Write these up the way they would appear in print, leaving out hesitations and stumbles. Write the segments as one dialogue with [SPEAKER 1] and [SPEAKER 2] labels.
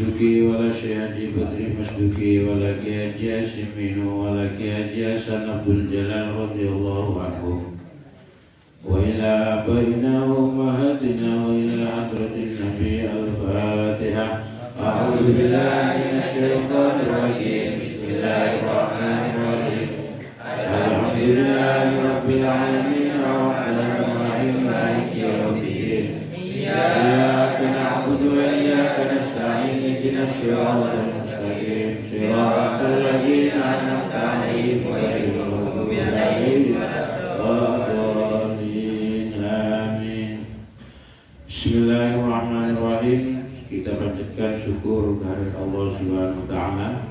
[SPEAKER 1] Masduki wala Syekh Badri Masduki wala Kiai Haji Hasyim Minu wala Kiai Haji Hasan Abdul Jalal radhiyallahu anhum wa ila abaina wa ummahatina wa ila hadratin Nabi al-Fatihah. A'udzu billahi minasyaitonir rajim. Bismillahirrahmanirrahim. Alhamdulillahi rabbil alamin arrahmanir rahim maliki yaumiddin. Iyyaka na'budu wa iyyaka nasta'in ihdinas siratal mustaqim siratal ladzina an'amta 'alaihim ghairil maghdubi 'alaihim waladdallin. Amin. Bismillahirrahmanirrahim. Kita panjatkan syukur kehadirat Allah Subhanahu wa taala.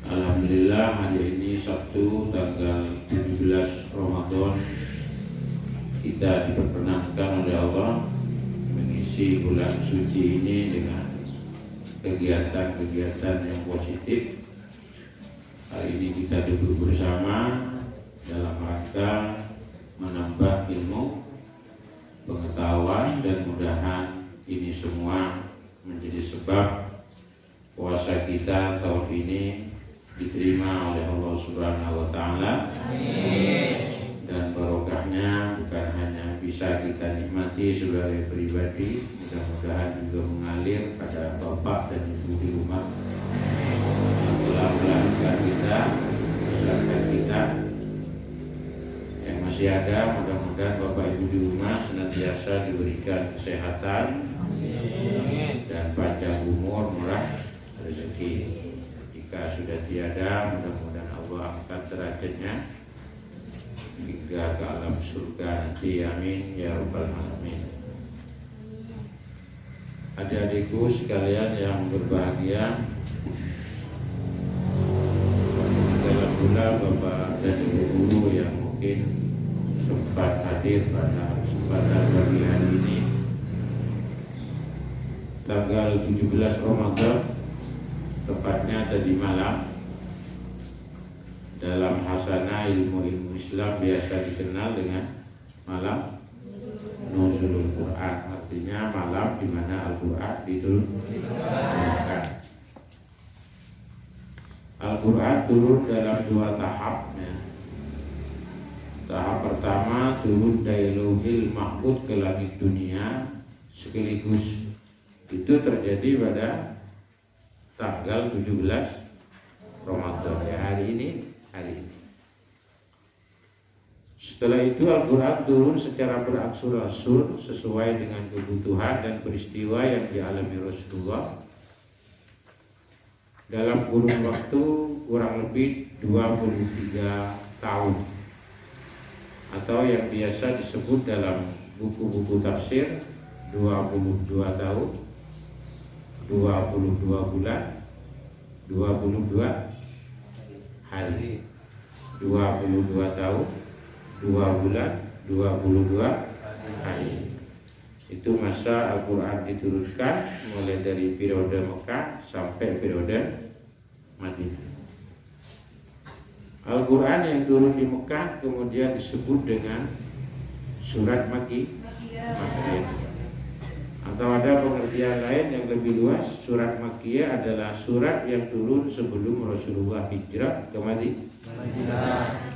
[SPEAKER 1] Alhamdulillah hari ini Sabtu tanggal 17 Ramadan kita diperkenankan oleh Allah mengisi bulan suci ini dengan kegiatan-kegiatan yang positif. Hari ini kita duduk bersama dalam rangka menambah ilmu, pengetahuan, dan mudahan ini semua menjadi sebab puasa kita tahun ini diterima oleh Allah Subhanahu wa taala. Dan barokahnya bukan hanya bisa kita nikmati sebagai pribadi, mudah-mudahan juga mengalir pada bapak dan ibu di rumah yang telah melahirkan kita, membesarkan kita. Yang masih ada, mudah-mudahan bapak ibu di rumah senantiasa diberikan kesehatan dan panjang umur, murah rezeki. Jika sudah tiada, mudah-mudahan Allah angkat derajatnya hingga ke alam surga nanti. Amin ya rabbal alamin. Adik-adikku sekalian yang berbahagia, dalam pula bapak dan ibu guru yang mungkin sempat hadir pada kesempatan pagi hari ini tanggal 17 Ramadan, tepatnya tadi malam, dalam hasanah ilmu Islam biasa dikenal dengan malam Nuzulul Quran, artinya malam di mana Al-Quran diturunkan. Al-Quran turun dalam dua tahap. Tahap pertama turun dari Lauhil Mahfuz ke langit dunia sekaligus. Itu terjadi pada tanggal 17 Ramadan ya, hari ini. Setelah itu Al-Quran turun secara berangsur-angsur sesuai dengan kebutuhan dan peristiwa yang dialami Rasulullah dalam kurun waktu kurang lebih 23 tahun, atau yang biasa disebut dalam buku-buku tafsir 22 tahun, 22 bulan, 22 hari, 22 tahun, 2 bulan, 22 hari. Itu masa Al-Quran diturunkan mulai dari periode Mekah sampai periode Madinah. Al-Quran yang turun di Mekah kemudian disebut dengan surat Makkiyah. Atau ada pengertian lain yang lebih luas, surat Makkiyah adalah surat yang turun sebelum Rasulullah hijrah ke Madinah.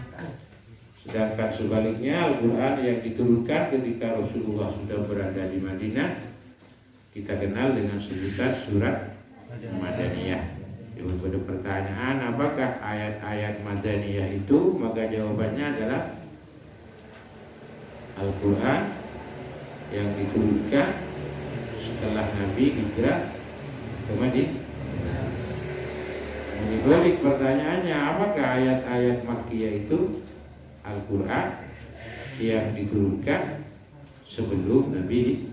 [SPEAKER 1] Sedangkan sebaliknya Al-Quran yang diturunkan ketika Rasulullah sudah berada di Madinah kita kenal dengan sebutan surat Madaniyah. Kalau pada pertanyaan apakah ayat-ayat Madaniyah itu, maka jawabannya adalah Al-Quran yang diturunkan setelah Nabi hijrah ke Madinah. Dibalik pertanyaannya, apakah ayat-ayat Makkiyah itu? Al-Quran yang diturunkan sebelum Nabi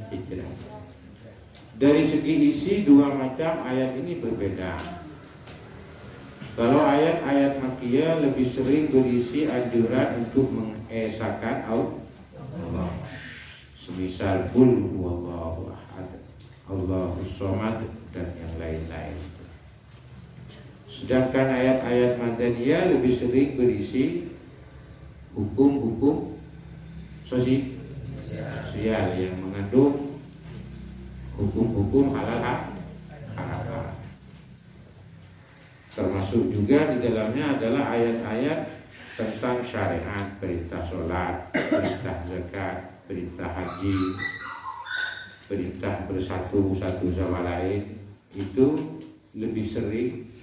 [SPEAKER 1] hijrah. Dari segi isi dua macam ayat ini berbeda. Kalau ayat-ayat Makkiyah lebih sering berisi anjuran untuk mengesahkan Allah, semisal Qul huwallahu ahad, Allahus samad, dan yang lain-lain. Sedangkan ayat-ayat Madaniyah lebih sering berisi hukum-hukum sosial yang mengandung hukum-hukum halal Termasuk juga di dalamnya adalah ayat-ayat tentang syariat, perintah sholat, perintah zakat, perintah haji, perintah bersatu satu sama lain. Itu lebih sering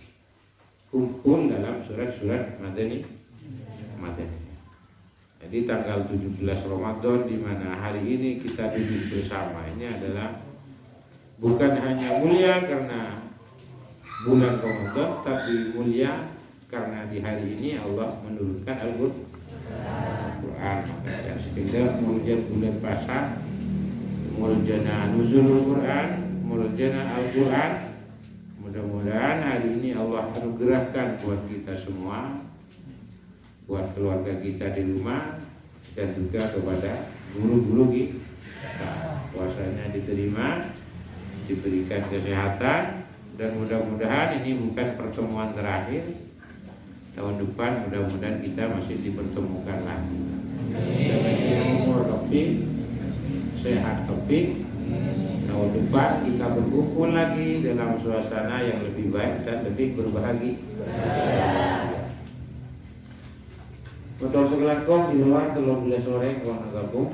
[SPEAKER 1] kumpul dalam surat-surat Madani. Jadi tanggal 17 Ramadan, di mana hari ini kita duduk bersama, ini adalah bukan hanya mulia karena bulan Ramadan, tapi mulia karena di hari ini Allah menurunkan Al-Quran. Maka sehingga muljan bulan puasa, muljana nuzulul Quran, muljana Al-Quran. Mudah-mudahan hari ini Allah anugerahkan buat kita semua, buat keluarga kita di rumah, dan juga kepada guru-guru kita. Puasanya diterima, diberikan kesehatan, dan mudah-mudahan ini bukan pertemuan terakhir. Tahun depan mudah-mudahan kita masih dipertemukan lagi. Umur topik, sehat topik. Tahun depan kita berkumpul lagi dalam suasana yang lebih baik dan lebih berbahagia. Betul sekelakon di luar 13 sore kalau gabung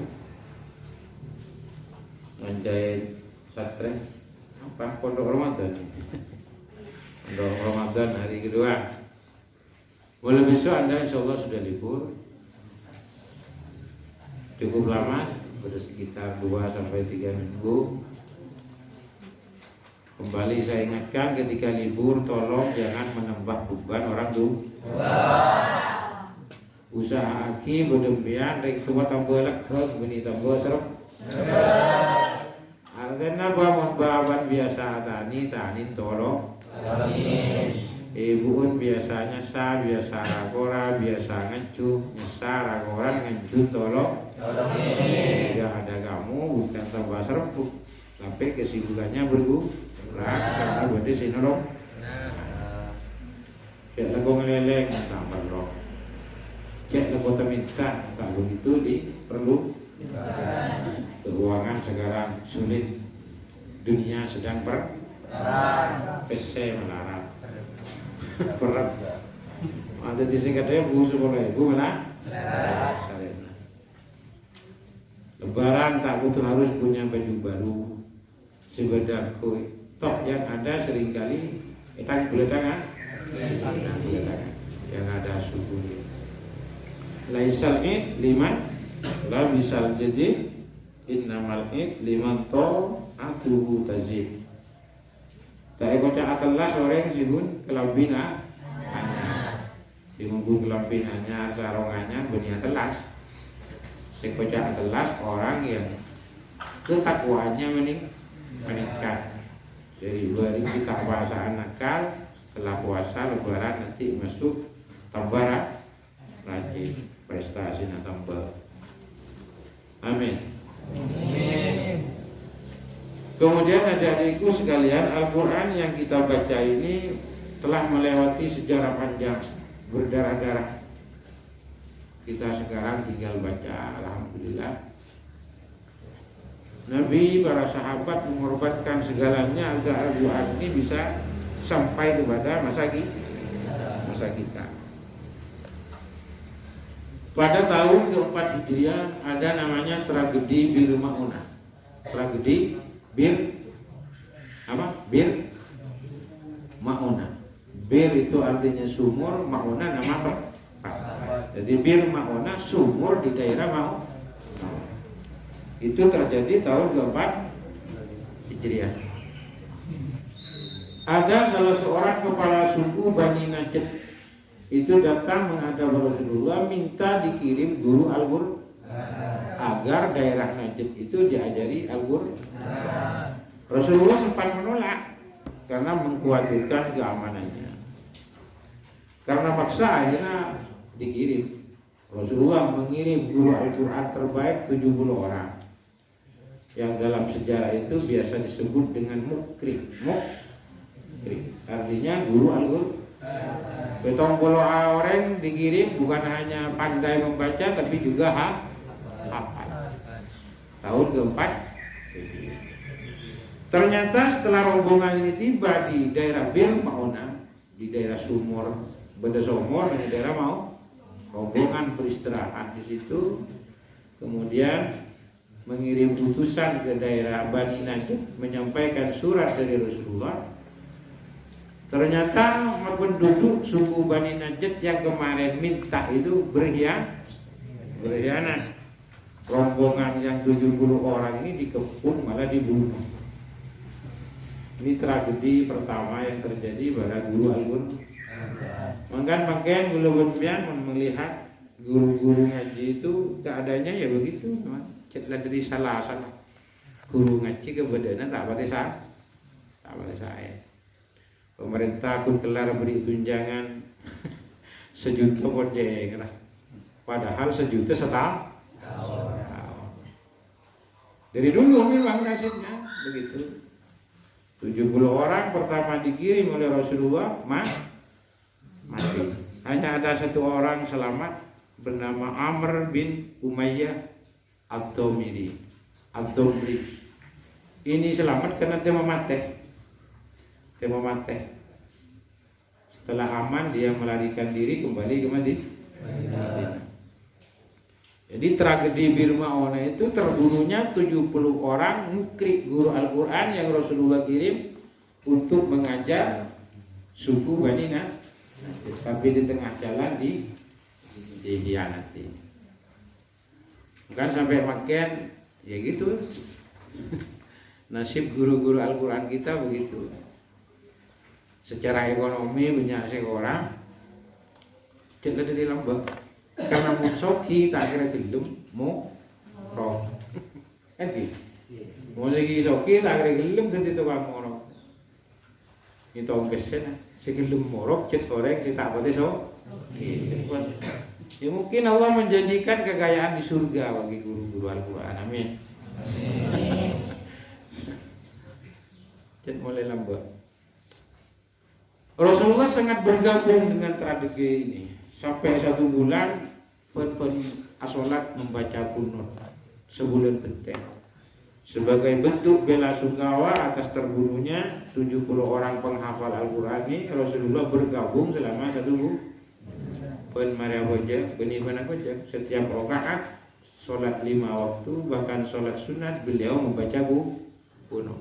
[SPEAKER 1] menjahit satre apa pondok Ramadan. Pondok Ramadan hari kedua. Mulai besok Anda insya Allah sudah libur. Cukup lama, sudah sekitar 2-3 minggu. Kembali saya ingatkan, ketika libur tolong jangan menambah beban orang tua. Usaha aki bedempian rek tua tambah lekek beni tambah serem. Artinya bahwa membawan biasa tanin tolong. Ibuun biasanya biasa rakora, biasa ngecup, nyesa rakoran ngecup tolong. Jika ada kamu bukan tambah serem, tapi kesibukannya berkurang karena berarti sinolong. Cek lagu ngeleleng tambah roh. Cek lagu minta tak begitu perlu. Keuangan sekarang sulit, dunia sedang perang, PC melarang. Perang. Ada disingkatnya bu sekolah ibu mana? Lebaran tak butuh harus punya baju baru, sebedar kue. Toh yang ada seringkali kita boleh tangan, yang ada suku. Laisal id liman la bisal jadi innamal id liman to atuhu tazid. Tak ikut akallah orang sibun kelambina hanya dimunggu kelambinanya sarongannya benia telas. Sekocak telas orang yang ketakwaannya meningkat. Jadi beri kita puasaan nakal, setelah puasa lebaran nanti masuk tambah rajin, prestasinya tambah. Amin. Kemudian adik-adikku sekalian, Al-Quran yang kita baca ini telah melewati sejarah panjang, berdarah-darah. Kita sekarang tinggal baca, alhamdulillah. Nabi, para sahabat mengorbankan segalanya agar Al-Quran ini bisa sampai kepada masa kita. Pada tahun keempat Hijriah ada namanya tragedi Bir Ma'unah. Tragedi Bir Ma'unah. Bir itu artinya sumur, Ma'unah nama apa? Jadi Bir Ma'unah sumur di daerah Ma'unah. Itu terjadi tahun keempat Hijriah. Ada salah seorang kepala suku Bani Najd itu datang menghadap Rasulullah minta dikirim guru Al-Qur'an agar daerah Najd itu diajari Al-Qur'an. Rasulullah sempat menolak karena mengkhawatirkan keamanannya. Karena paksa akhirnya dikirim. Rasulullah mengirim guru Al-Qur'an terbaik 70 orang. Yang dalam sejarah itu biasa disebut dengan mukri. Artinya guru Al-Qur'an. Betong puluh orang dikirim bukan hanya pandai membaca tapi juga hafal. Tahun keempat. Ternyata setelah rombongan ini tiba di daerah Bir Ma'unah,
[SPEAKER 2] di daerah Sumur, Beda Somor, di daerah mau rombongan beristirahat di situ. Kemudian mengirim utusan ke daerah Bani Najd menyampaikan surat dari Rasulullah. Ternyata penduduk suku Bani Najd yang kemarin minta itu berkhianat. Rombongan yang 70 orang ini dikepung malah dibunuh. Ini tragedi pertama yang terjadi pada guru Al-Qur'an. Makanya guru melihat guru-guru ngaji itu keadaannya ya begitu, cetlah dari salah guru ngaji kebenaran tak pakai saya. Pemerintah pun kelar beri tunjangan 1 juta bodeng lah, padahal 1 juta setahun. Dari dulu memang nasibnya begitu. 70 orang pertama dikirim oleh Rasulullah mati. Hanya ada 1 orang selamat bernama Amr bin Umayyah Ad-Domri. Ini selamat karena tema mati. Setelah aman dia melarikan diri kembali ke Madinah. Jadi tragedi Birmaona itu terbunuhnya 70 orang mukri guru Al-Qur'an yang Rasulullah kirim untuk mengajar suku Bani Najd. Tapi di tengah jalan dihianati. Bukan sampai makin ya gitu. Nasib guru-guru Al-Qur'an kita begitu. Secara ekonomi banyak seorang celah dari lambang. Karena mau soki tak kira gelem mau roh. Kan gitu. Mau lagi soki tak kira gelem jadi tukang morok. Itu ongkesnya segelem morok cet korek kita apa so. Ya mungkin Allah menjanjikan kekayaan di surga bagi guru-guru Al-Qur'an. Amin. Cet mulai lambat. Rasulullah sangat bergabung dengan tragedi ini. Sampai 1 bulan asolat membaca kunut sebulan penuh sebagai bentuk bela sungkawa atas terbunuhnya 70 orang penghafal Al-Qur'an ini. Rasulullah bergabung selama 1 bulan. Setiap rakaat sholat 5 waktu, bahkan sholat sunat beliau membaca kunut.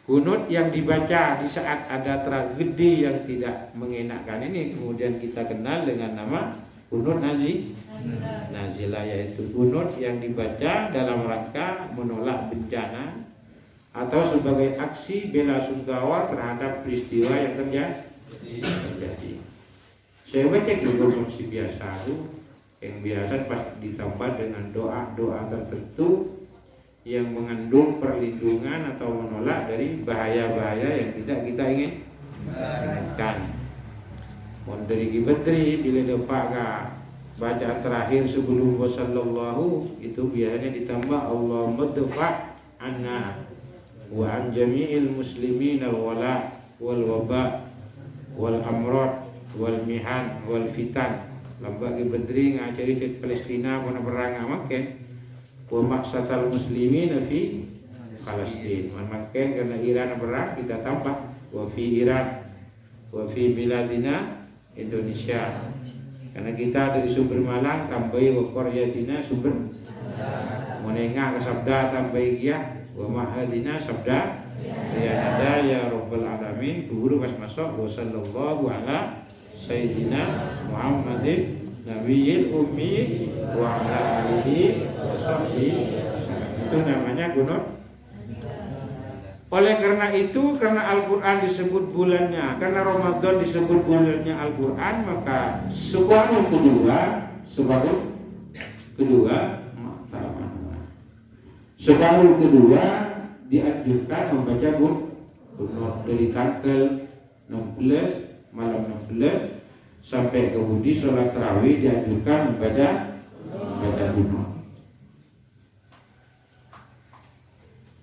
[SPEAKER 2] Kunut yang dibaca di saat ada tragedi yang tidak mengenakkan ini kemudian kita kenal dengan nama kunut nazilah, yaitu kunut yang dibaca dalam rangka menolak bencana atau sebagai aksi bela sungkawa terhadap peristiwa yang terjadi. Saya baca juga masih biasa yang biasa pas ditambah dengan doa-doa tertentu yang mengandung perlindungan atau menolak dari bahaya-bahaya yang tidak kita inginkan. Mohon dari Gibetri bila dapat bacaan terakhir sebelum wasallallahu itu biasanya ditambah Allahumma dfa' anna wa an jami'il muslimin al-wala wal waba wal amrad wal mihan wal fitan. Lambak Gibetri ngajari Palestina pernah perang makan wa maqsatal muslimin fi Palestin. Makan karena Iran perang kita tambah wa fi Iran wa fi biladina Indonesia. Karena kita dari sumber Malang tambahi wa qaryatina sumber menengah ke sabda tambahi dia wa mahadina sabda ya ada ya rabbal alamin guru pas masuk wa sallallahu ala sayyidina Muhammadin nabiyil ummi wa ala alihi wa sahbihi. Itu namanya kunut. Oleh karena itu, karena Al-Qur'an disebut bulannya, karena Ramadan disebut bulannya Al-Qur'an, maka separuh kedua dianjurkan membaca kunut dari tanggal 16 malam 16 sampai kemudian sholat tarawih dianjurkan membaca kunut.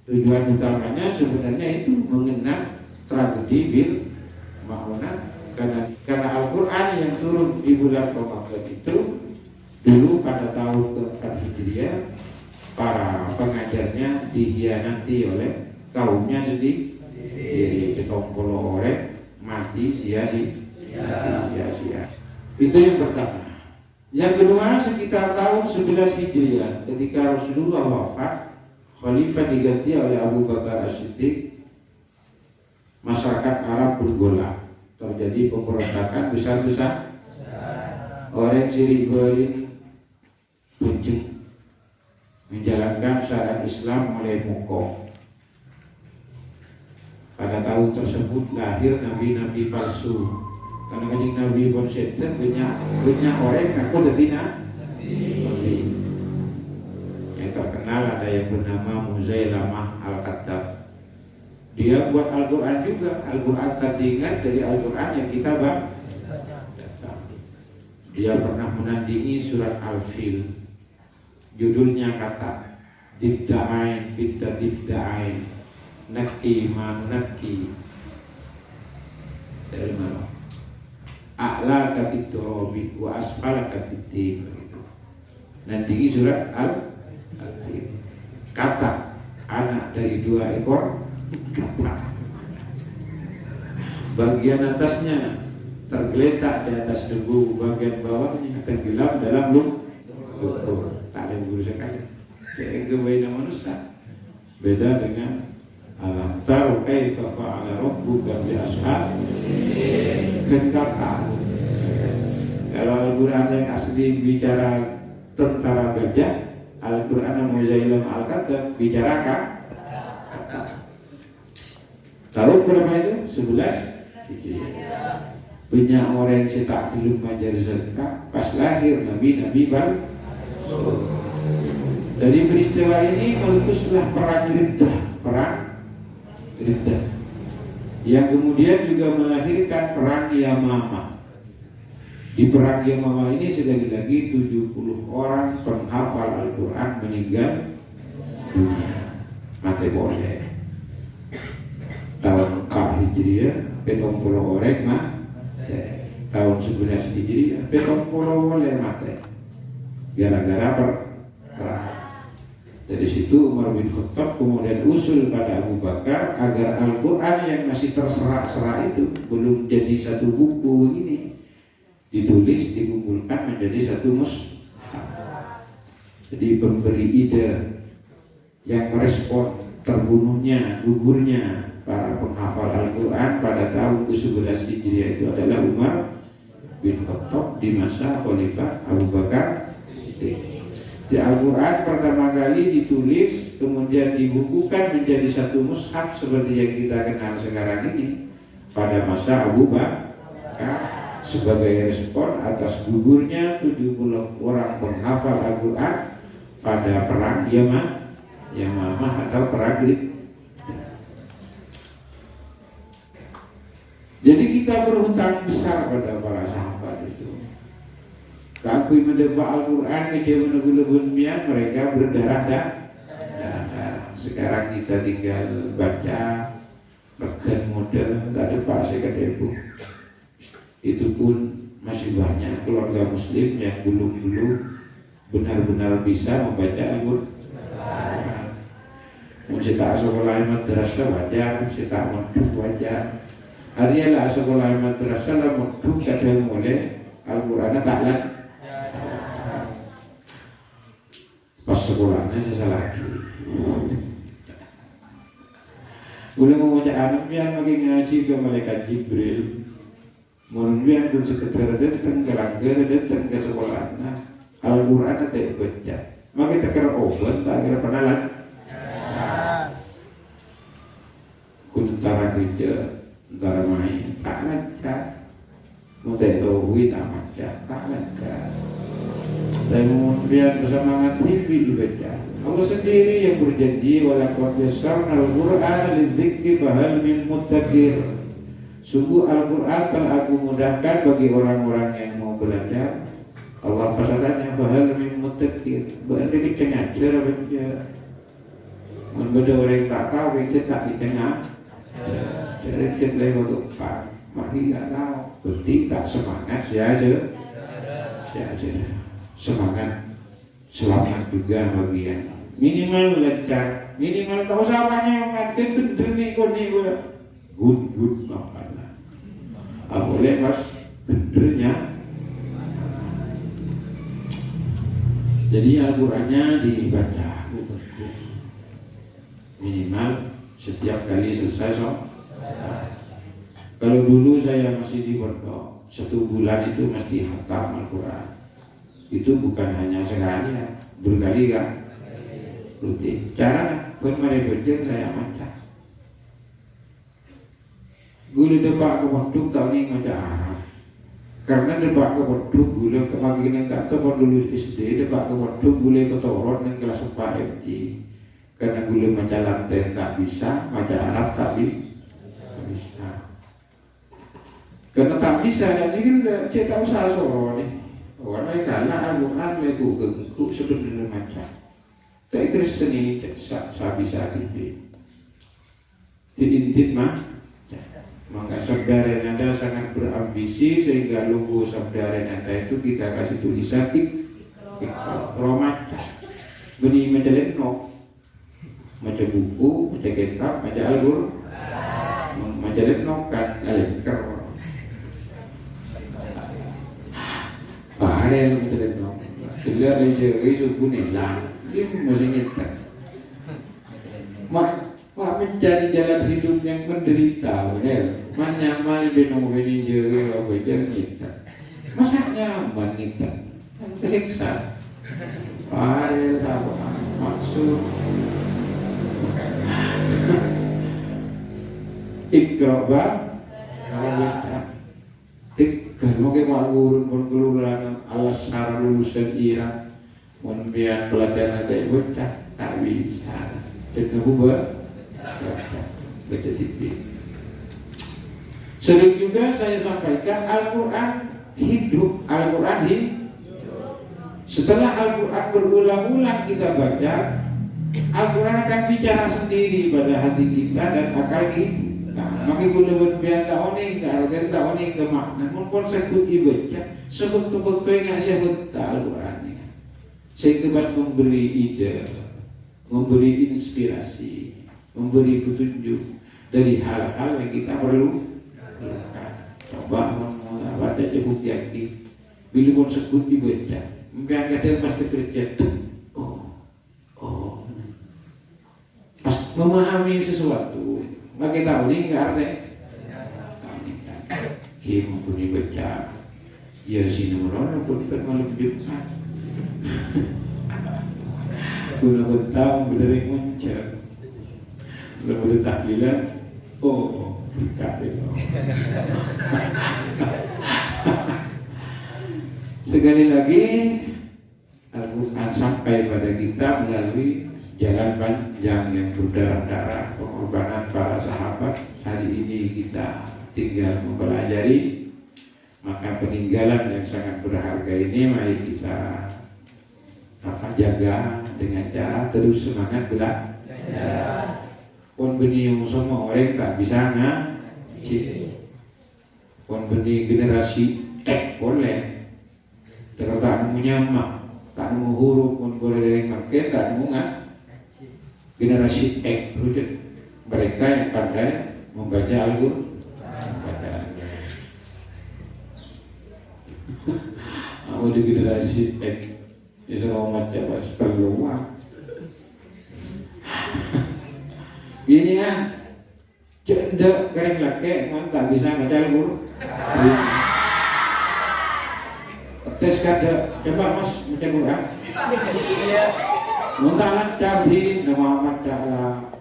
[SPEAKER 2] Tujuan utamanya sebenarnya itu mengenang tragedi Birmaona karena Al-Qur'an yang turun di bulan Ramadan itu dulu pada tahun ke-4 Hijriah para pengajarnya dihianati oleh kaumnya sendiri, ditompol oleh mati mati sia-sia. Itu yang pertama. Yang kedua, sekitar tahun 11 Hijriah ketika Rasulullah wafat, khalifah diganti oleh Abu Bakar As-Siddiq, masyarakat Arab bergolak, terjadi pemberontakan besar-besar. Orang Syria puncak menjalankan syariat Islam mulai mokok. Pada tahun tersebut lahir nabi-nabi palsu. Karena kanjeng Nabi pun setan banyak orang ngaku dadi nabi. Yang terkenal ada yang bernama Muzailamah Al-Kadzab. Dia buat Al-Quran juga. Al-Quran tandingan dari Al-Quran yang kita baca. Dia pernah menandingi surat Al-Fil. Judulnya kata Dibda'ain, Bidda Dibda'ain, Nakki ma nakki. Dari mana? A'la kafit turabi wa asfala kafit tin. Nandingi surat Al-Fil. Kata anak dari 2 ekor kata. Bagian atasnya tergeletak di atas debu, bagian bawahnya tenggelam dalam lumpur. Tak ada guru sekali. Jadi kebaikan manusia beda dengan alam taru kaifa fa'ala rabbuka bi ashabil kahf. Kalau Al-Quran yang asli bicara tentara gajah, Al-Quran yang Muzailam Al-Kadzab bicara kata. Tahun berapa itu? 11 Hijriah. Banyak orang yang cetak film majar zakat pas lahir Nabi baru. Dari peristiwa ini meletuslah perang Riddah yang kemudian juga melahirkan perang Yamamah. Di perang Yamamah ini sekali lagi 70 orang penghafal Al-Quran meninggal dunia, mati boleh. Tahun 4 Hijriah 70 orang mati. Tahun 11 Hijriah 70 orang mati gara-gara perang. Dari situ Umar bin Khattab kemudian usul pada Abu Bakar agar Al-Quran yang masih terserak-serak itu belum jadi satu buku ini ditulis, dikumpulkan menjadi satu mushaf. Jadi pemberi ide yang merespon terbunuhnya, gugurnya para penghafal Al-Quran pada tahun ke-11 Hijriah itu adalah Umar bin Khattab di masa Khalifah Abu Bakar. Di Al-Quran pertama kali ditulis kemudian dibukukan menjadi satu mushaf seperti yang kita kenal sekarang ini pada masa Abu Bakar sebagai respon atas gugurnya 70 orang penghafal Al-Quran pada perang Yamamah atau perang Riddah. Jadi kita berhutang besar pada para sahabat itu. Kakui mendepak Al-Quran kecil menegul mian mereka berdarah. Sekarang kita tinggal baca regen model tak ada pasir kedebu. Itu pun masih banyak keluarga muslim yang belum benar-benar bisa membaca Al-Quran. Mencetak sekolah madrasah wajar, mencetak modul wajar. Harilah sekolah madrasah lah modul kadang mulai Al-Quran taklah. Pas sekolahnya saya lagi boleh membaca anak yang lagi ngaji ke malaikat Jibril mungkin pun sekedar datang ke langgar datang ke sekolahnya Al-Quran tak baca maka kita kira obat tak kira penalan kuntara kerja antara main tak lancar mau tahu tak baca tak lancar. Dan kemudian bersemangat tinggi dibaca. Allah sendiri yang berjanji walaqad yassarna al-Qur'ana lidzikri fahal min muddakir. Sungguh Al-Quran telah aku mudahkan bagi orang-orang yang mau belajar. Allah pasalannya fahal min muddakir. Berarti kita ngajar baca. Mun beda orang tak tahu kita tak ditengah. Cerita lewat depan. Mari tak tahu. Berarti tak semangat saja. Semangat selamat juga bagian minimal belajar minimal tahu samanya yang makin bener nih kau nih good makanan
[SPEAKER 1] boleh pas benernya. Jadi Al-Qur'annya dibaca minimal setiap kali selesai sholat. Kalau dulu saya masih di pondok, 1 bulan itu mesti khatam Al-Quran. Itu bukan hanya sekali ya, berkali kan, rutin. Cara bermari belajar saya baca. Gula depak ke pondok tahun ini baca Arab. Karena depak ke pondok gula kemakinan kata pun lulus SD, depak ke pondok gula ke Torot dan kelas 4 FG. Karena gula baca lantai tak bisa, baca Arab tak bisa. Karena tak bisa, jadi kan kita usaha soro nih. Orang karena Al-Quran leku gengku sebenarnya macam. Tak Kristen ini saya bisa tipe. Tintin mah, maka saudara Anda sangat berambisi sehingga logo saudara Anda itu kita kasih tulisan romaca. Benih macam lenok, macam buku, macam kitab, macam Al-Quran, macam lenok kan, alekar. Ada yang macam itu, sudah ada isu kuning lah, dia masih nyetak. Mak mencari jalan hidup yang menderita, benar. Manyamal benong benijeri apa jangan nyetak. Masa nyaman nyetak, kesiksa. Ada apa maksud? Ikroba, kalau baca. Kalau kita guru perguruan alas sarah lulusan Iran, kemudian pelajaran dari bocah tak bisa. Jadi baca TV. Sering juga saya sampaikan Al-Quran hidup, Al-Quran hidup. Setelah Al-Quran berulang-ulang kita baca, Al-Quran akan bicara sendiri pada hati kita dan akal kita. Maka gula berbiar tahun ini, artian tahun ini ke makna. Mungkin sebut ibaca, sebut yang saya betul Al-Quran ini. Saya kebas memberi ide, memberi inspirasi, memberi petunjuk dari hal-hal yang kita perlu lakukan. Coba baca cukup yakin. Bila pun sebut ibaca, mungkin kadang pasti kerja. Pas memahami sesuatu. Maka kita uling ke arti Kim puni baca ya sinuron pun malam Jumat guna betang berdering muncul guna bertaklilan berkat itu. Sekali lagi Al-Quran sampai pada kita melalui jalan panjang yang berdarah-darah pengorbanan para sahabat. Hari ini kita tinggal mempelajari, maka peninggalan yang sangat berharga ini mari kita jaga dengan cara terus semangat belajar. Pun benih semua orang tak bisa ngaji. Pun benih generasi boleh terletak menyamak, tak nemu huruf pun boleh dari makin tak nemu generasi X mereka yang pandai membaca Al-Quran. Aku di generasi X bisa membaca bahasa peluang. Ini kan cendek kering laki kan tak bisa baca Al-Quran. Tes kada coba mas baca Quran. Muntah lancar di nama Muhammad Ta'ala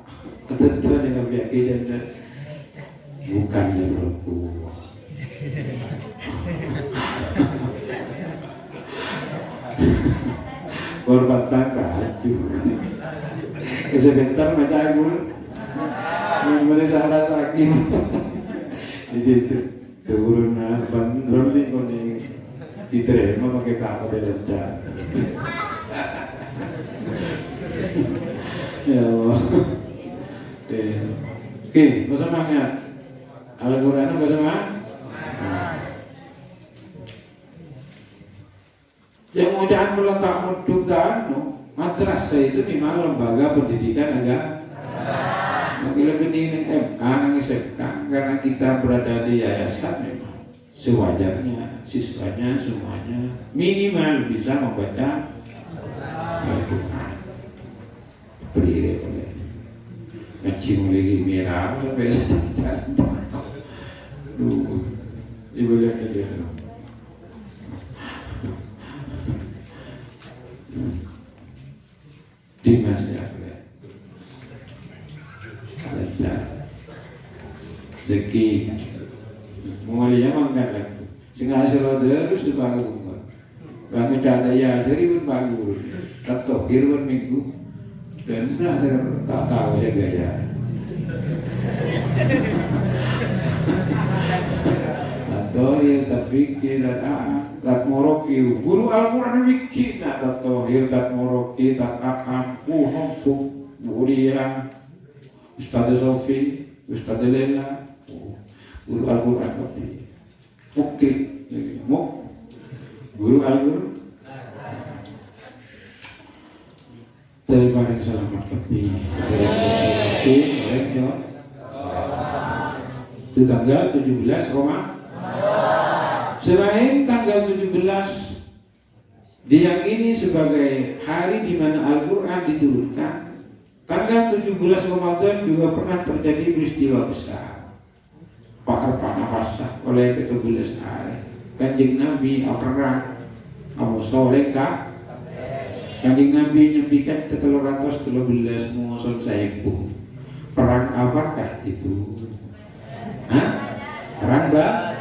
[SPEAKER 1] ketentuan dengan pihak janda bukan yang berkuah. Korban kaju sebentar macam aku boleh salah sakit jadi turun bandrol ni koni diterima pakai kapal lancar. Ya Allah. Oke, bersemangat. Al-Quran bersemangat. Yang mau jangan meletak menduktaan, madrasah itu memang lembaga pendidikan agama. Mungkin lebih ini MA, nangis SMK, karena kita berada di yayasan memang. sewajarnya siswanya semuanya minimal bisa membaca Al-Quran. Beri boleh ngacing lagi merah sampai ibu lihat dia Dimas ya baca Zeki mulanya mangkat lagi sehingga hasil terus dibangun bangun cata ya dari pun bangun atau hirun minggu dan sudah tak tahu saya gaya atau ya tapi tak moroki guru Al-Quran bikin atau ya tak moroki tak akan numpuk mulia Ustaz Sofi Ustaz Lela guru Al-Quran tapi oke mau guru Al-Quran dari paling selamat kepi itu tanggal 17 selain tanggal 17 diyakini sebagai hari di mana Al-Quran diturunkan, tanggal 17 Ramadan juga pernah terjadi peristiwa besar pakar-pakar pasah oleh ke-17 hari Kanjeng Nabi perang Abu Soleka Kanjeng Nabi nyebikan ke 313 musuh saibu. Perang apakah itu? Perang Badar.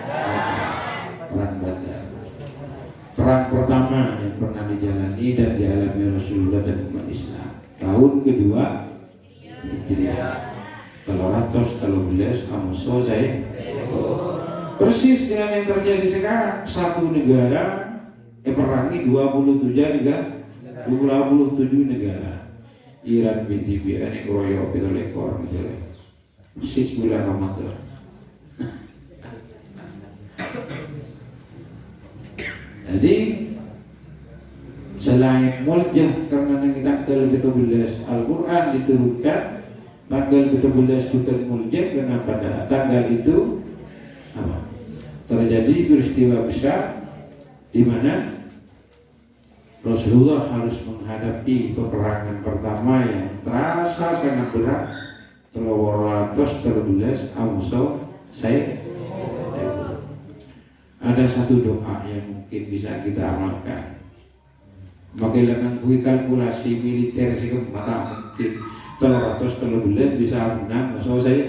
[SPEAKER 1] Perang pertama yang pernah dijalani dan dialami Rasulullah dan umat Islam. Tahun kedua Hijriah 313 musuh saibu. Persis dengan yang terjadi sekarang. Satu negara perangi 27 negara. Iran binti Iran yang royok itu lekor gitu. Persis bulan Ramadan. Jadi selain muljah karena tanggal 17 Al-Quran diturunkan, tanggal 17 juga muljah karena pada tanggal itu terjadi peristiwa besar di mana Rasulullah harus menghadapi peperangan pertama yang terasa sangat berat. 313 musuh saya. Ada satu doa yang mungkin bisa kita amalkan. Bagaimana kalkulasi militer sih mungkin 313 bisa menang musuh saya.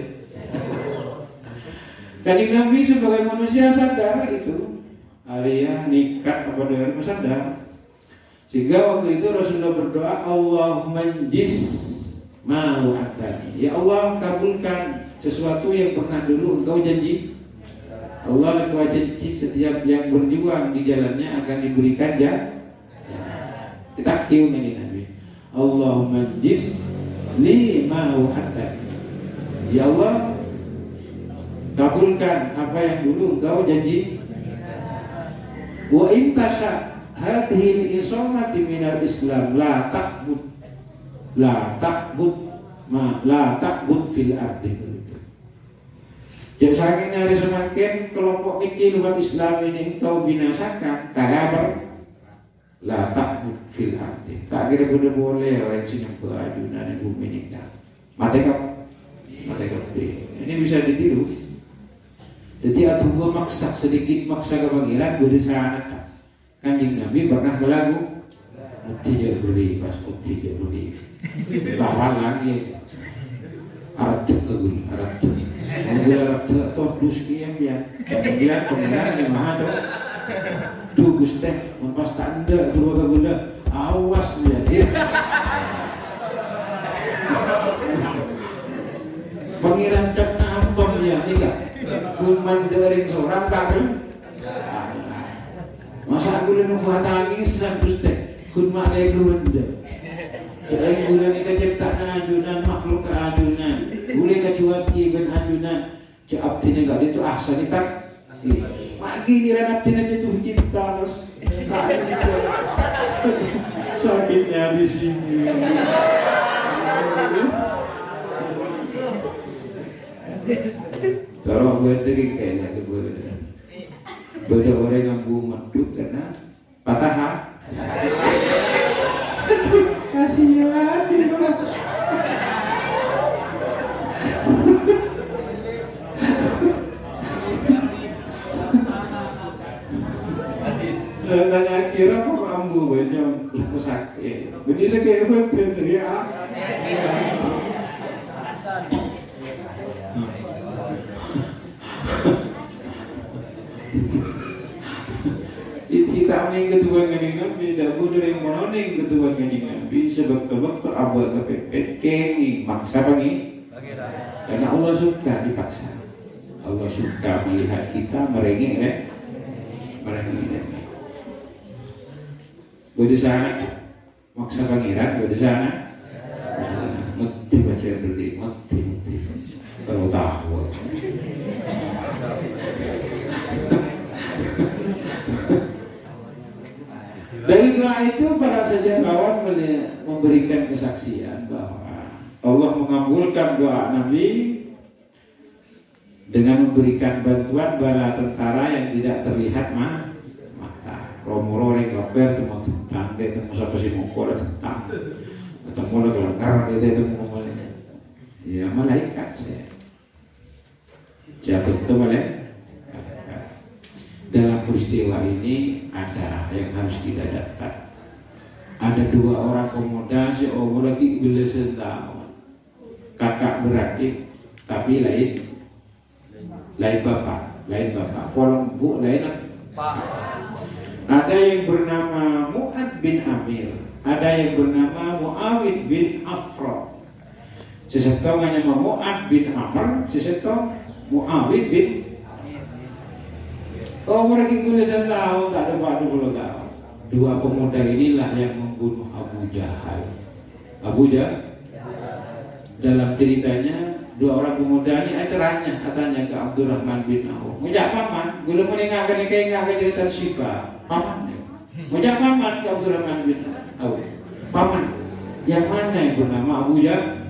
[SPEAKER 1] Kanjeng Nabi sebagai manusia sadar itu. Arya nikah kepada orang sadar. Sehingga waktu itu Rasulullah berdoa, Allahumma njis ma wa'adani. Ya Allah, kabulkan sesuatu yang pernah dulu engkau janji. Allah engkau janji setiap yang berjuang di jalannya akan diberikan kita kium ini Nabi. Allahumma njis li ma wa'adani. Ya Allah, kabulkan apa yang dulu engkau janji. Wa intasha hadhil isomati minal Islam la takbud fil ardi. Jadi saking hari semakin kelompok kecil umat Islam ini engkau binasakan, kabar la takbud fil ardi. Tak kira boleh orang sini keajunan yang bumi ini. Mati kau ini bisa ditiru. Jadi ada dua maksa sedikit maksa kebangiran berdasarkan Kanjeng Nabi pernah berlagu Tidak beri pas tidak beri lawan lagi Arab kegul Arab toh duski yang kemudian yang maha tuh guste mempas tanda dua kegula awas dia pengiran cak nampam dia tiga kuman dari seorang kakek masa aku dah nak tangisan Gusti kun mak lagi benda jadi bulan ni keciptaan ajunan makhluk keajunan boleh kecuali kan ajunan cakap tina gak itu asa kita pagi ni lah tina jatuh cinta sakitnya di sini taruh berdiri kayaknya ke berdiri
[SPEAKER 2] Beda orang yang meduk karena patah. Kasihan itu. Tanya kira kok ambu banyak sakit. Jadi sakit apa ya? Kita ning ketuan kanjeng Nabi, dagu dari mana ning ketuan kanjeng Nabi sebab waktu abad kepepet kengi maksa bagi. Karena Allah suka dipaksa. Allah suka melihat kita merengek merengek. Gue di sana maksa pangeran, gue di sana mati baca beli mati kalau tahu. Dari doa itu para sejarawan memberikan kesaksian bahwa Allah mengabulkan doa Nabi dengan memberikan bantuan bala tentara yang tidak terlihat mata. Romoro yang kaper temu tentang dia temu siapa sih mukul tentang ketemu lagi langgar dia temu mulai ya malaikat saya jatuh itu malaikat. Dalam peristiwa ini ada yang harus kita catat. Ada dua orang pemuda si umur lagi belasan tahun, kakak beradik tapi lain bapak, polong bu lain pak. Ada yang bernama Mu'ad bin Amir, ada yang bernama Muawid bin Afra. Sesetong hanya Mu'ad bin Amr, sesetong Muawid bin. Oh mereka belasan tahun, tak ada 20 tahun. Dua pemuda inilah yang membunuh Abu Jahal. Abu Jahal. Dalam ceritanya dua orang pemuda ini acaranya katanya ke Abdurrahman bin Auf. Ngejak paman, gula meninggalkan cerita Syifa. Paman, ngejak paman ke Abdurrahman bin Auf. Paman, yang mana yang bernama Abu Jahal?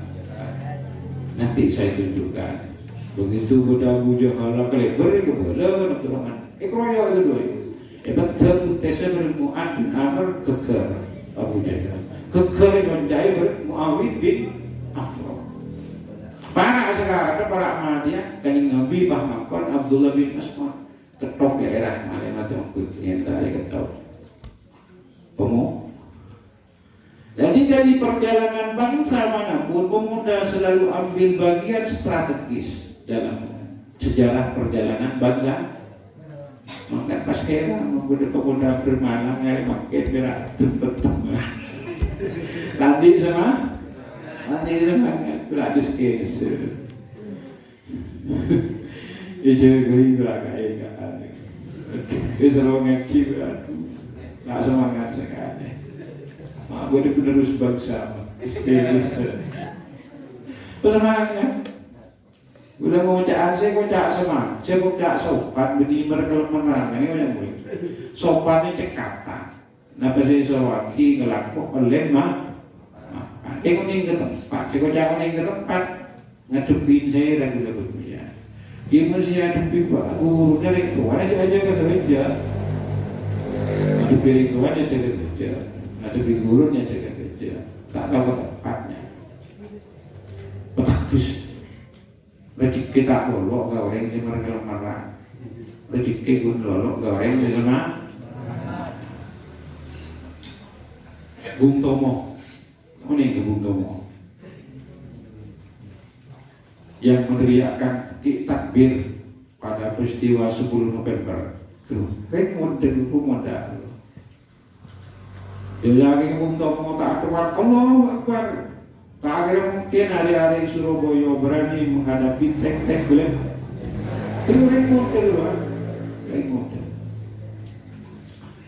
[SPEAKER 2] Nanti saya tunjukkan. Begitu budak Abu Jahal kelebar ke bola Abdurrahman. Kroyo itu dua itu. Betul tesa bermu'ad bin Amr keker Abu Jahal. Keker mencari bermuawid bin Afra. Para sekarang para mati kanjeng Nabi bahkan Abdullah bin Mas'ud ketok daerah mana macam yang tadi ketok. Jadi dari perjalanan bangsa manapun pemuda selalu ambil bagian strategis dalam sejarah perjalanan bangsa. Maka pas kira menggoda pemuda bermalang air makin berat tempat tengah. Tadi sama berat diskes. Ije gini berat kayak aneh. Bisa lo ngaji berat. Tak semangat sekali. Mak boleh penerus bangsa. Diskes. Semangatnya. Bila mau cak saya kau cak semangat, saya kau cak sopan, beri mereka menang, ini macam boleh. Sopan ini cekatan. Napa saya sewaki ngelaku oleh mah, kau ning ke tempat, saya kau cak ning ke tempat, ngadepin saya lagi berbicara. Dia mesti ngadepi pak, dari tuan aja ke kerja, ngadepi tuan aja ke kerja, ngadepi gurunya aja ke kerja, tak tahu tempatnya. Bagus. Rezeki tak lolok goreng si mereka marah. Rezeki pun lolok goreng si sama Bung Tomo. Ini ke Bung Tomo yang meneriakkan takbir pada peristiwa 10 November. Baik modal. Dia lagi Bung Tomo tak kuat. Allahu Akbar. Tak kira mungkin hari-hari Surabaya berani menghadapi tank-tank boleh. Itu model.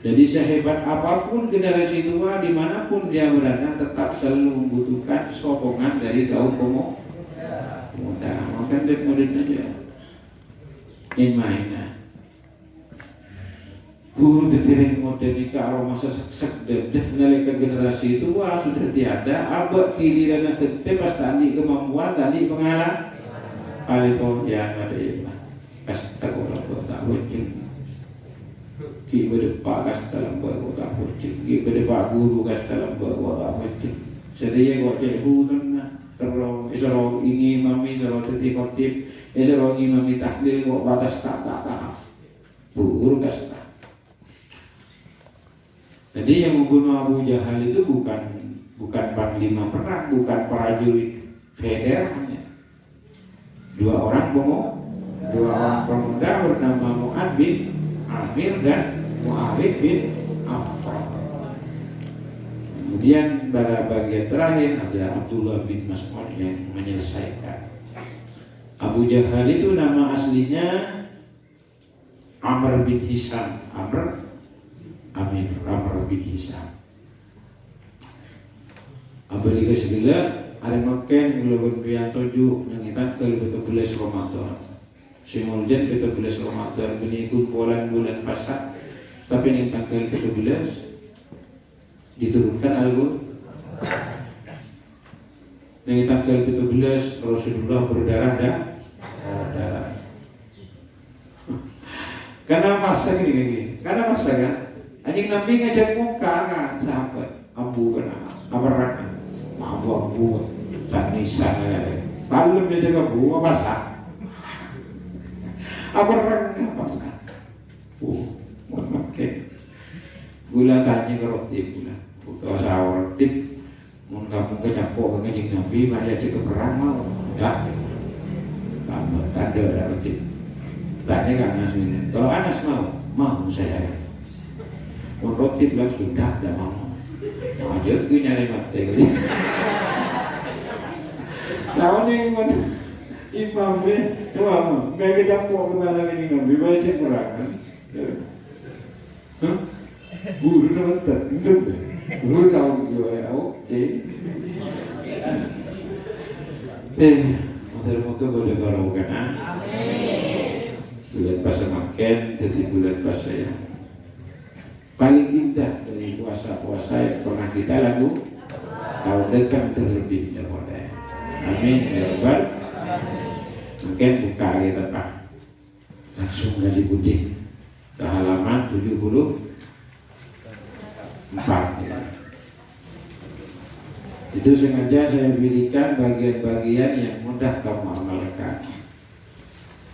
[SPEAKER 2] Jadi sehebat apapun generasi tua dimanapun dia berada tetap selalu membutuhkan sokongan dari kaum pemuda. Makan dek model aja. Yang mainnya. Guru tertiring model ini kalau masa sekdek nalika generasi itu wah sudah tiada abak kiri dan kete pas tadi kemampuan tadi pengalaman paling yang ada pas aku tak wajib
[SPEAKER 1] Ki berdepak kas dalam bawa tak pocik. Ki berdepak guru kas dalam bawa tak pocik. Sedia kok cikgu tenang. Terus isoro ini mami isoro teti khotib, isoro ini mami takdir kok batas tak. Guru kas tak. Jadi yang membunuh Abu Jahal itu bukan panglima perang, bukan prajurit veteran. Dua orang pemuda bernama Mu'ad bin Amir dan Mu'awid bin Affan. Kemudian pada bagian terakhir ada Abdullah bin Mas'ud yang menyelesaikan. Abu Jahal itu nama aslinya Amr bin Hisam. Amr bin Hisam. Apabila segala ada makan gulung pian tujuh mengikat ke 17 Ramadan. Simuljan 17 Ramadan menikut bulan Pasak. Tapi yang tanggal 17 diturunkan Al-Qur'an. Yang tanggal 17 Rasulullah berdarah dan darah. Karena masa gini. Karena masa kan. Anjing Nabi ngajak muka kan sahabat Abu Bakar, Abarak, Abu tak nisan ya. Balum dia jaga buah basah. Abarak basah. Oke. Gula tanya ke roti gula. Buka sahur roti. Mun kamu kecampur ke Kanjeng Nabi banyak cek perang mau. Ya. Kamu tak ada roti. Tanya kan Anas ini. Kalau Anas mau saya. Roti bilang sudah dah mau. Aja gue nyari mati. Lawan yang mana imam ni, imam, mereka campur kemana lagi Nabi baca Quran. Guru dah tak, guru tahu juga. Okey. Masa muka boleh kalau bukan? Amin. Bulan puasa makan, jadi bulan puasa ya. Paling indah dari puasa-puasa yang pernah kita lakukan tahun depan terlebih daripada. Amin ya Rabbal. Mungkin buka kita Pak. Langsung dari budi ke halaman 74 ya. Itu sengaja saya pilihkan bagian-bagian yang mudah kamu amalkan.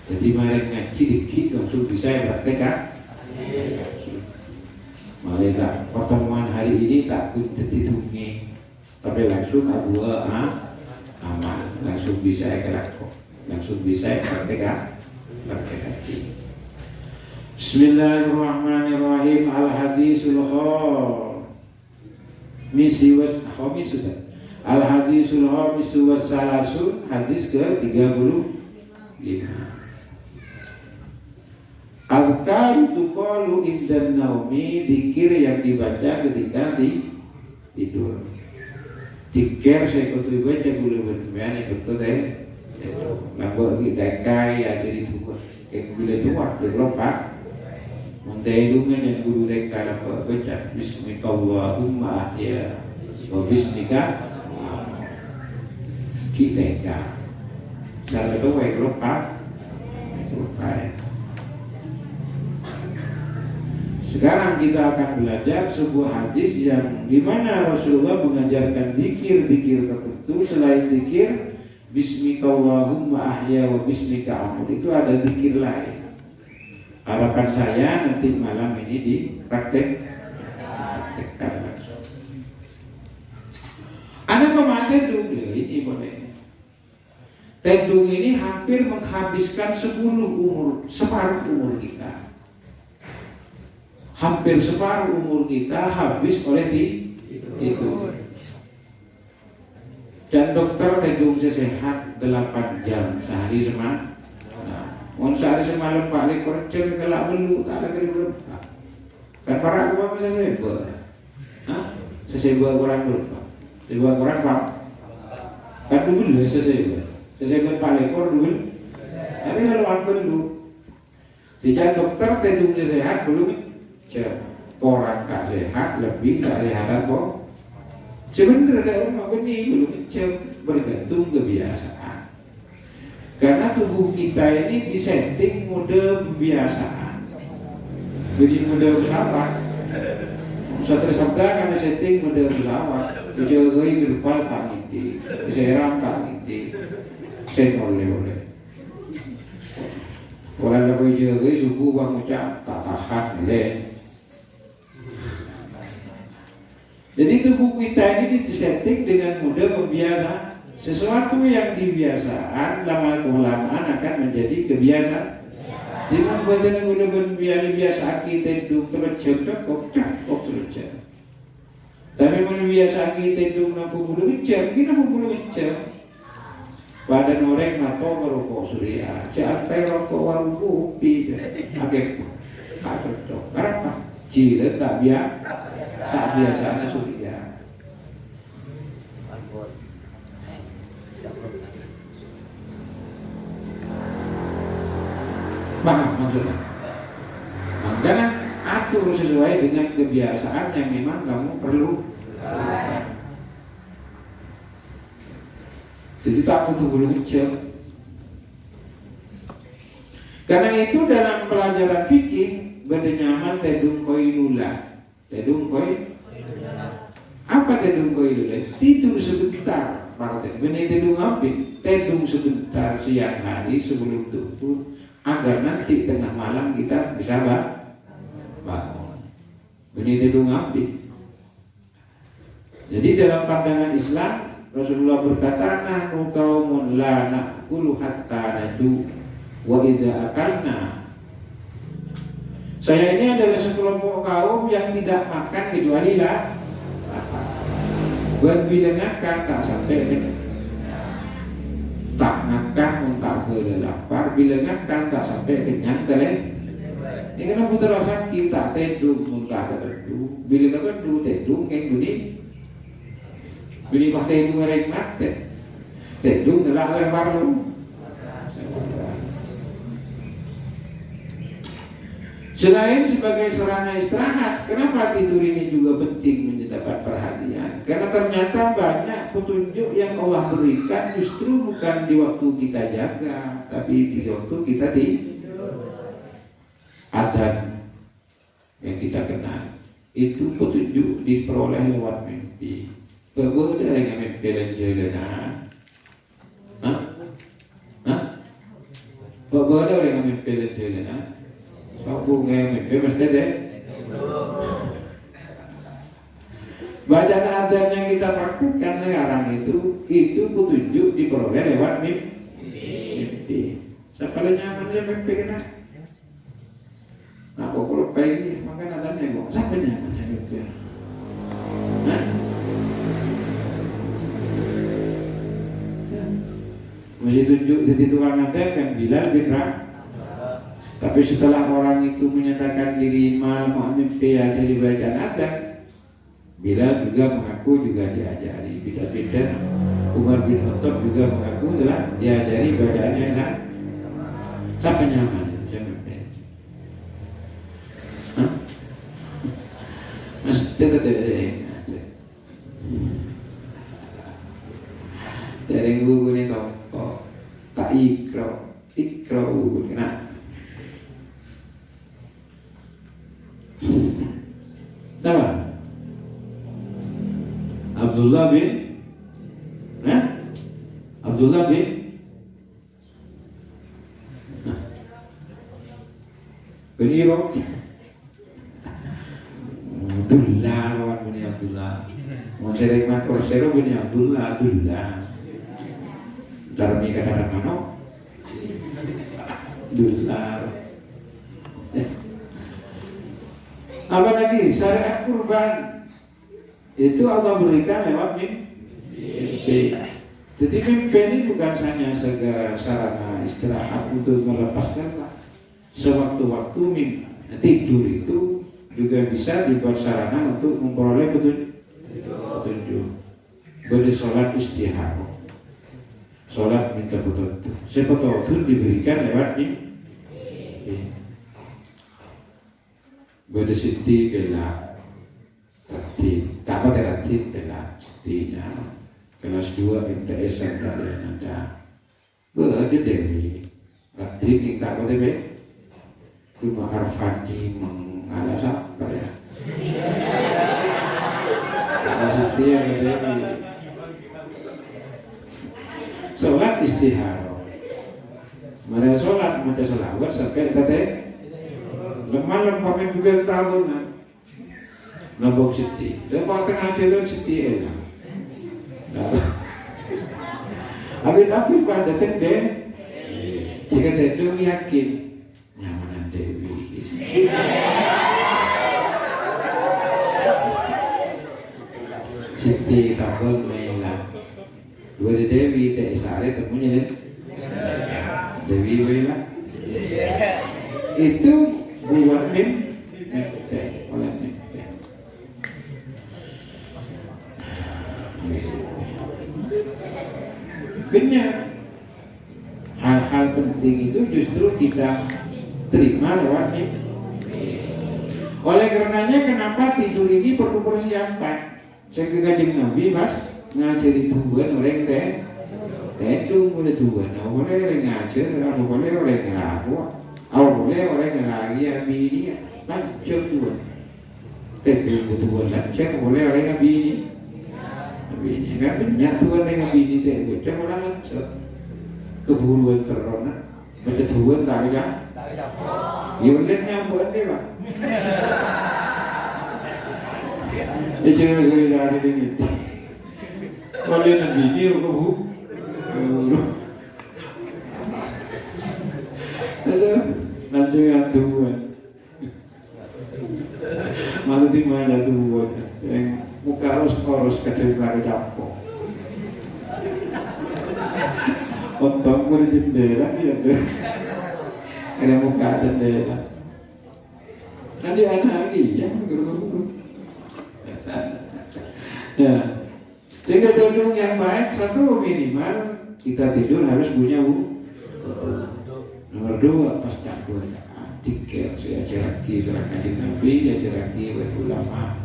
[SPEAKER 1] Jadi mari ngaji dikit langsung bisa praktekkan. Malaikat pertemuan hari ini tak ditunggu, tapi langsung amal, langsung bisa kelakon, langsung bisa praktekkan. Bismillahirrahmanirrahim. Al-hadisul khamis sudah. Al-hadisul khamis wassalasun, hadis ke-35. Azkar tuqalu indan naumi, zikir yang dibaca ketika tidur. Zikir saya kutu baca gula bermain betul deh. Lambat kita kaya jadi tua. Kayak bila tua berlompat. Montai dungan yang guru mereka lambat baca Bismillahumma ahya wa bismika kita. Salah tu baik lompat. Sekarang kita akan belajar sebuah hadis yang dimana Rasulullah mengajarkan zikir-zikir tertentu. Selain zikir Bismikallahumma ahya wa bismika amut, itu ada zikir lain. Harapan saya nanti malam ini dipraktekkan langsung. Ada pemakai dulu ini boleh. Tendung ini hampir menghabiskan separuh umur kita. Hampir separuh umur kita habis oleh tidur. Dan dokter tendung sehat 8 jam sehari semalam. Sehari semalam Pak Lekor cek kelak belu tak ada kerja. Kan para apa seseba? Seseba orang berapa? Seseba orang Pak. Kan dulu seseba. Seseba Pak Lekor dulu. Tapi kalau apa dulu? Dijak dokter tendung sehat belum. Orang tak sehat lebih tak sehatan kok. Sebenarnya orang benih belum bergantung kebiasaan. Karena tubuh kita ini disetting mode pembiasaan.
[SPEAKER 2] Jadi model pesawat. Satria Sabda kan setting model pesawat. Dijagai gerpal tak ngiti, diseram tak ngiti, sen oleh. Orang dah dijagai subuh bang ucap tak tahan le. Jadi tubuh kita ini disetting dengan mudah membiasa. Sesuatu yang dibiasaan lama-kelamaan akan menjadi kebiasaan. Jangan buatan udah biasa kita itu terjadi kok terjadi. Tapi mana biasa kita itu 60 jam, kita 60 jam. Pada noreng atau ngerokok surya, sampai rokok warung kopi, agak cocok. Kenapa? Jila tak biasanya surya. Paham maksudnya? Jangan atur sesuai dengan kebiasaan yang memang kamu perlu. Jadi tak butuh bulu kecil. Karena itu dalam pelajaran fikih bernyaman tedung koilula. Tedung koilula. Apa tedung koilula? Tidur sebentar. Benih tedung ambil. Tedung sebentar siang hari sebelum tubuh agar nanti tengah malam kita bisa bangun. Benih tedung ambil. Jadi dalam pandangan Islam Rasulullah berkata, nahnu qaumun la na'kulu hatta naju wa idza akalna. Saya ini adalah sekelompok kaum yang tidak makan kecuali lapar. Berbilengakan tak sampai tak makan muntah ke lapar, bilengakan tak sampai kenyang teleng. Ini kena putra sakit tak tedung muntah ke teduh, bila kata teduh tedung yang bunyi. Bini mah tedung ngereng mate, tedung adalah yang baru. Selain sebagai sarana istirahat, kenapa tidur ini juga penting mendapat perhatian? Karena ternyata banyak petunjuk yang Allah berikan justru bukan di waktu kita jaga, tapi di waktu kita tidur. Adzan yang kita kenal itu petunjuk diperoleh lewat mimpi. Bawa dari kami pelajaran, bawa dari kami pelajaran, sabu kami mesti deh. Bacaan adzan yang kita praktekkan sekarang itu petunjuk diperoleh lewat mimpi. Siapa nyaman dia mimpi kena? Nah, kalau pagi makan adzannya kok, siapa nyaman dia mimpi? Mesti tunjuk jadi tukang adzan kan Bilal bin Rabah. Tapi setelah orang itu menyatakan diri mau mimpi aja di bacaan adzan, Bilal juga mengaku juga diajari. Beda-beda. Umar bin Khattab juga mengaku telah diajari bacaannya kan. Siapa nyaman? Saya mimpi. Mas tidak dari guru ini tokoh tak ikro guru kena. Siapa? Abdullah bin Iraq. Abdullah lawan bin Abdullah. Mau sering makro sero bin Abdullah. Darmi kadang mana? Abdullah. Apa lagi? Syariat kurban itu Allah berikan lewat mimpi. Jadi mimpi ini bukan hanya segala sarana istirahat untuk melepaskan lah. Sewaktu-waktu tidur itu juga bisa dibuat sarana untuk memperoleh petunjuk. Boleh sholat istihara, sholat minta petunjuk. Petunjuk diberikan lewat mimpi. Boleh siti bela tertib, tak apa tertib bela sitinya. Kelas 2 MTS yang ada. Boleh dewi tertib kita apa tebe? Cuma Arfandi
[SPEAKER 1] tak sabar ya. Siti yang Dewi. Sholat istihara. Mereka sholat maca selawat sampai tadi lemah pakai juga tahunan. Nabok Siti. Lepas tengah jalan Siti enak. Tapi pada tenda jika tenda yakin nyamanan Dewi. Siti tabel melah. Dua Dewi tak sare temunya ni. Dewi melah. Itu buat mimpi oleh mimpi. Benar. Hal-hal penting itu justru kita terima lewat mimpi. Oleh karenanya kenapa tidur ini perlu persiapan. Saya ke Kanjeng Nabi mas ngajari Tuhan orang itu boleh Tuhan, boleh orang ngajar, boleh orang ngelaku, boleh orang ngelagi abini, lancar Tuhan. Tapi Tuhan lancar, boleh orang abini, kan banyak Tuhan orang abini tu, jangan orang lancar. Keburuan terona, macam Tuhan tak ada, ya boleh nyambut dia pak. Cewek dari ini, kalau nak video kau, ada nanti yang Tuhan, malu di mana Tuhan, yang muka harus kecil lagi capok, otak boleh jendela dia tu, ada muka jendela, nanti ada lagi yang guru. Ya, sehingga tidur yang baik satu minimal kita tidur harus punya nomor dua pas campur tiga saya ajaraki surah Kanjeng Nabi ajaraki buat ulama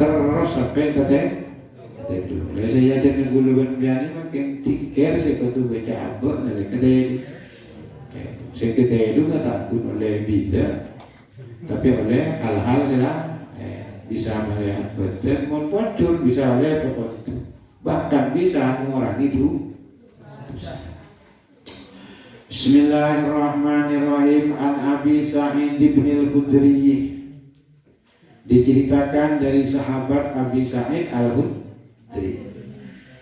[SPEAKER 1] terus sampai tadi tidur. Lalu saya ajarkan guluban biani makin tiga saya betul baca abad dari kedai. Saya kedai itu nggak takut oleh bida, tapi oleh hal-hal saya bisa melihat betul maupun bisa melihat betul, bahkan bisa mengurangi itu. Bismillahirrahmanirrahim. An Abi Sa'id bin al-Khudri, diceritakan dari sahabat Abi Sa'id al-Khudri.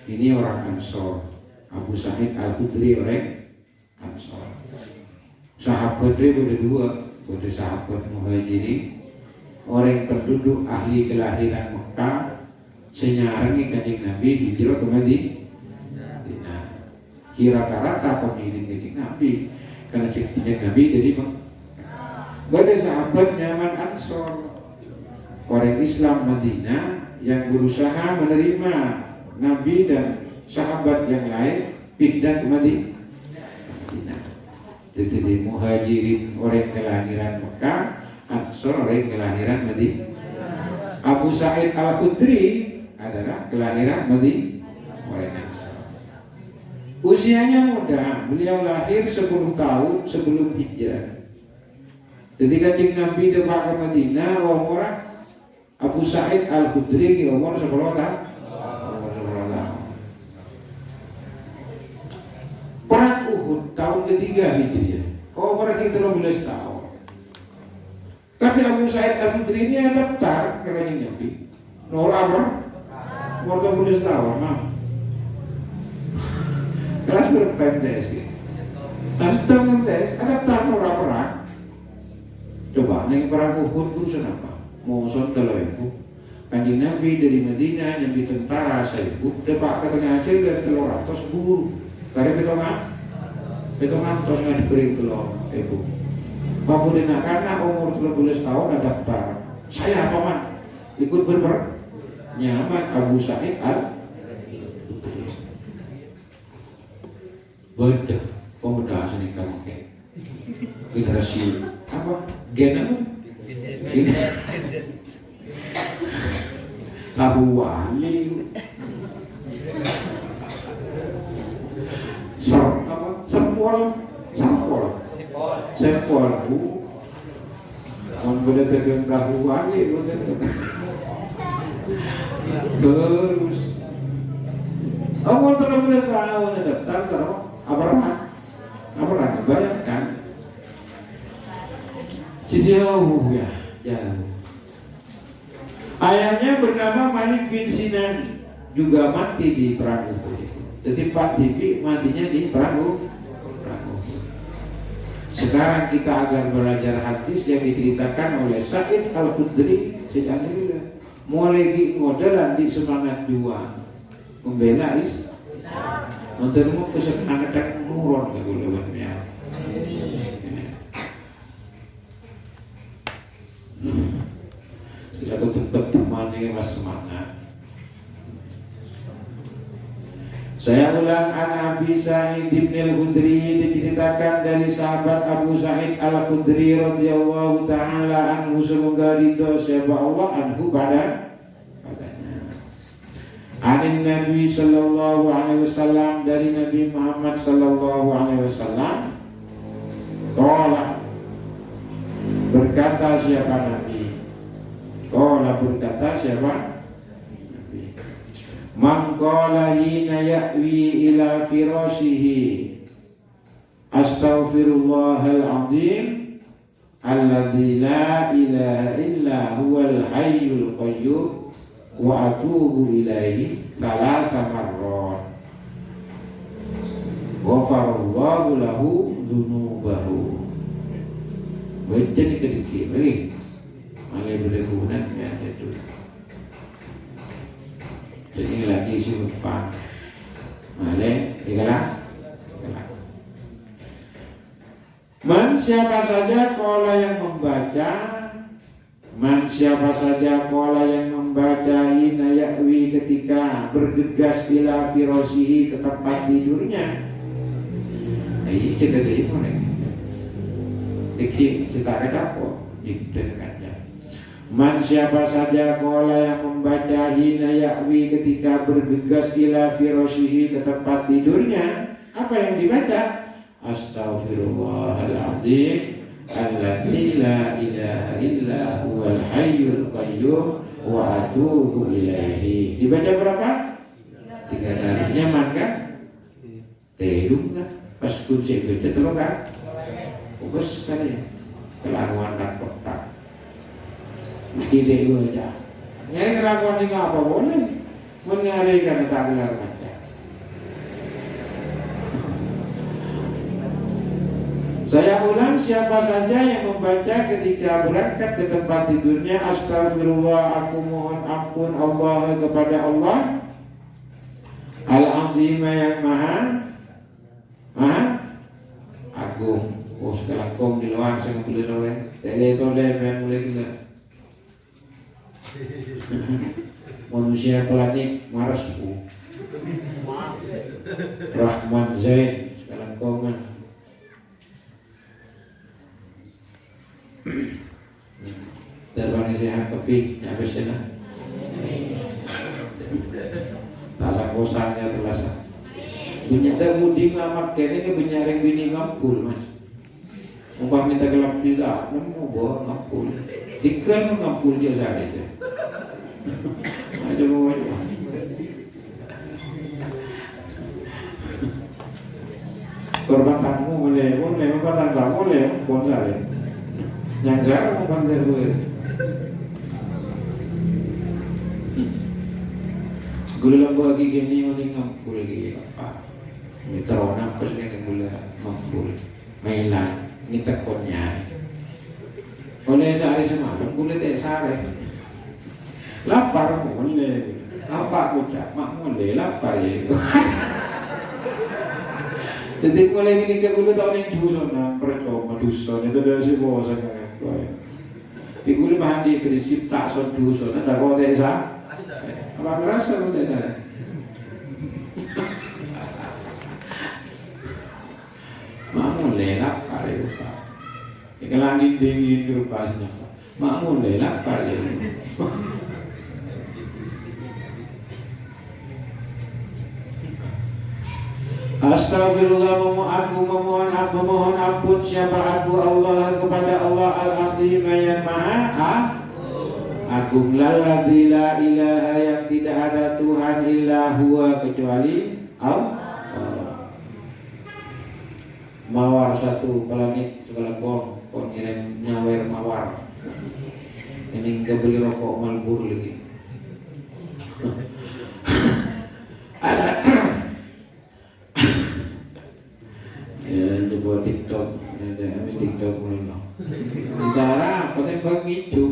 [SPEAKER 1] Ini orang Ansor. Abu Sa'id al-Khudri orang Ansor. Sahabat dia ada dua, ada sahabat Muhajirin, orang penduduk ahli kelahiran Mekah senyarangi Kanjeng Nabi hijrah ke Madinah. Kira-kira pemilik Kanjeng Nabi karena Kanjeng Nabi jadi ada sahabat nyaman Ansor, orang Islam Madinah yang berusaha menerima Nabi dan sahabat yang lain pindah ke Madinah. Jadi Muhajirin orang kelahiran Mekah, Ansor orang kelahiran Madinah. Abu Sa'id al-Khudri adalah kelahiran Madinah, orang Ansor. Usianya muda, beliau lahir 10 tahun sebelum hijrah. Ketika Kanjeng Nabi depak ke Madinah, umur Abu Sa'id al-Khudri umur 10 tahun. Perang Uhud tahun ketiga Hijriah. Umur kita 13 tahun. Tapi Abu Sa'id al-Khudri ini daftar ke Kanjeng Nabi. Nomor apa? Nomor 13 tahun. Kelas berapa MTS? Daftar MTS, daftar nomor perang. Coba nih perang Uhud itu kenapa? Mau sondel ibu. Kanjeng Nabi dari Madinah nyambi tentara Sayyid, depak ke tengah Aceh dan 300 guru. Karena kita ngantos nggak diberi telur ibu. Kemudian karena umur 13 tahun ada daftar. Saya apa man? Ikut nyaman Abu Sa'id al-Khudri. Beda pemuda seni kamu kayak generasi apa? Gen Abu Wali. Sempol
[SPEAKER 2] Mun boleh tegang kahuan gitu terus. Mau terus boleh tahu daftar terus apa bayangkan. Jauh ya, jauh. Ayahnya bernama Malik bin Sinan, juga mati di perang Uhud. Jadi Pak Tipi matinya di perang Uhud. Sekarang kita agar belajar hadis yang diceritakan oleh Sa'id Al-Khudri sejak ini mulai ngodalan di semangat juang membela Islam. Menurutmu kesenangan nurun gitu lewatnya. Sudah tetap temani mas semangat. Saya ulang, an Abi Sa'id bin Al-Khudri, diceritakan dari sahabat Abu Sa'id Al-Khudri radhiyallahu taala anhu, semoga ridho siapa Allah anhu padanya. Anin Nabi sallallahu alaihi wasallam, dari Nabi Muhammad sallallahu alaihi wasallam, qala, berkata siapa Nabi? Qala, berkata siapa? Man qala hina ya'wi ila firashihi astaghfirullahal azim alladzi la ilaha illa huwal hayyul qayyum wa atubu ilaihi thalatha marrat ghafarallahu lahu dzunubahu. Baca ni kedikit lagi malai berlebunan ya itu. Jadi lagi sumpah malai ikhlas. Man siapa saja kola yang membaca, man siapa saja kola yang membaca hina yakwi ketika bergegas ila firosihi ke tempat tidurnya. Nah ini cerita dari mana? Dikit cerita kecapok dikit. Man siapa saja kola yang membaca hina yakwi ketika bergegas ila firoshihi ke tempat tidurnya, apa yang dibaca? Astaghfirullahaladzim alladzi la ilaha illa huwal hayyul qayyum wa atubu ilaihi. Dibaca berapa? 3 kali. Nyaman kan? Tehum kan? Pas kunci baca telur kan? Fokus sekali. Kelaruan dan kotak. Tidak baca. Nyari kelakuan ini apa boleh? Mengarikan tak gelar baca. Saya ulang, siapa saja yang membaca ketika berangkat ke tempat tidurnya, astagfirullah, aku mohon ampun Allah kepada Allah Al-Azim yang maha agung. Oh sekarang kau di luar saya boleh soleh, tele mulai gila. Manusia planik Mars Rahman Zain sekarang komen terbang sehat kopi habis ya rasa kosannya terasa punya ada mudi ngamak kene ke benyaring bini ngampul mas umpah minta gelap tidak mau bawa ngampul ikan ngampul dia saja aja bawa korban tamu boleh korban tamu boleh yang jarang korban terbuat gula lembu lagi gini mending ngampul lagi apa terona pas ni gula ngampul mainan ni tekonnya oleh sehari semalam gula tak sehari lapar boleh apa ucap mak boleh lapar ya itu jadi mulai ini ke gula tahun yang jual na percuma dusun itu dari si bos kan di gula bahan di prinsip tak son dusun ada kau tak sah apa kerasa kau tak sah mak boleh lapar ya pak ikan langit dingin rupanya mak boleh lapar ya
[SPEAKER 1] Astagfirullah, memohon ampun siapa aku Allah kepada Allah Al-Azim yang Maha Agung, lalladzi la ilaha yang tidak ada Tuhan illa huwa kecuali Allah. Mawar satu pelangit segala kon ngirim nyawer mawar. Ini enggak beli rokok Marlboro lagi. Ada ya coba TikTok, ada TikTok mulai. Cara paten bang hijau.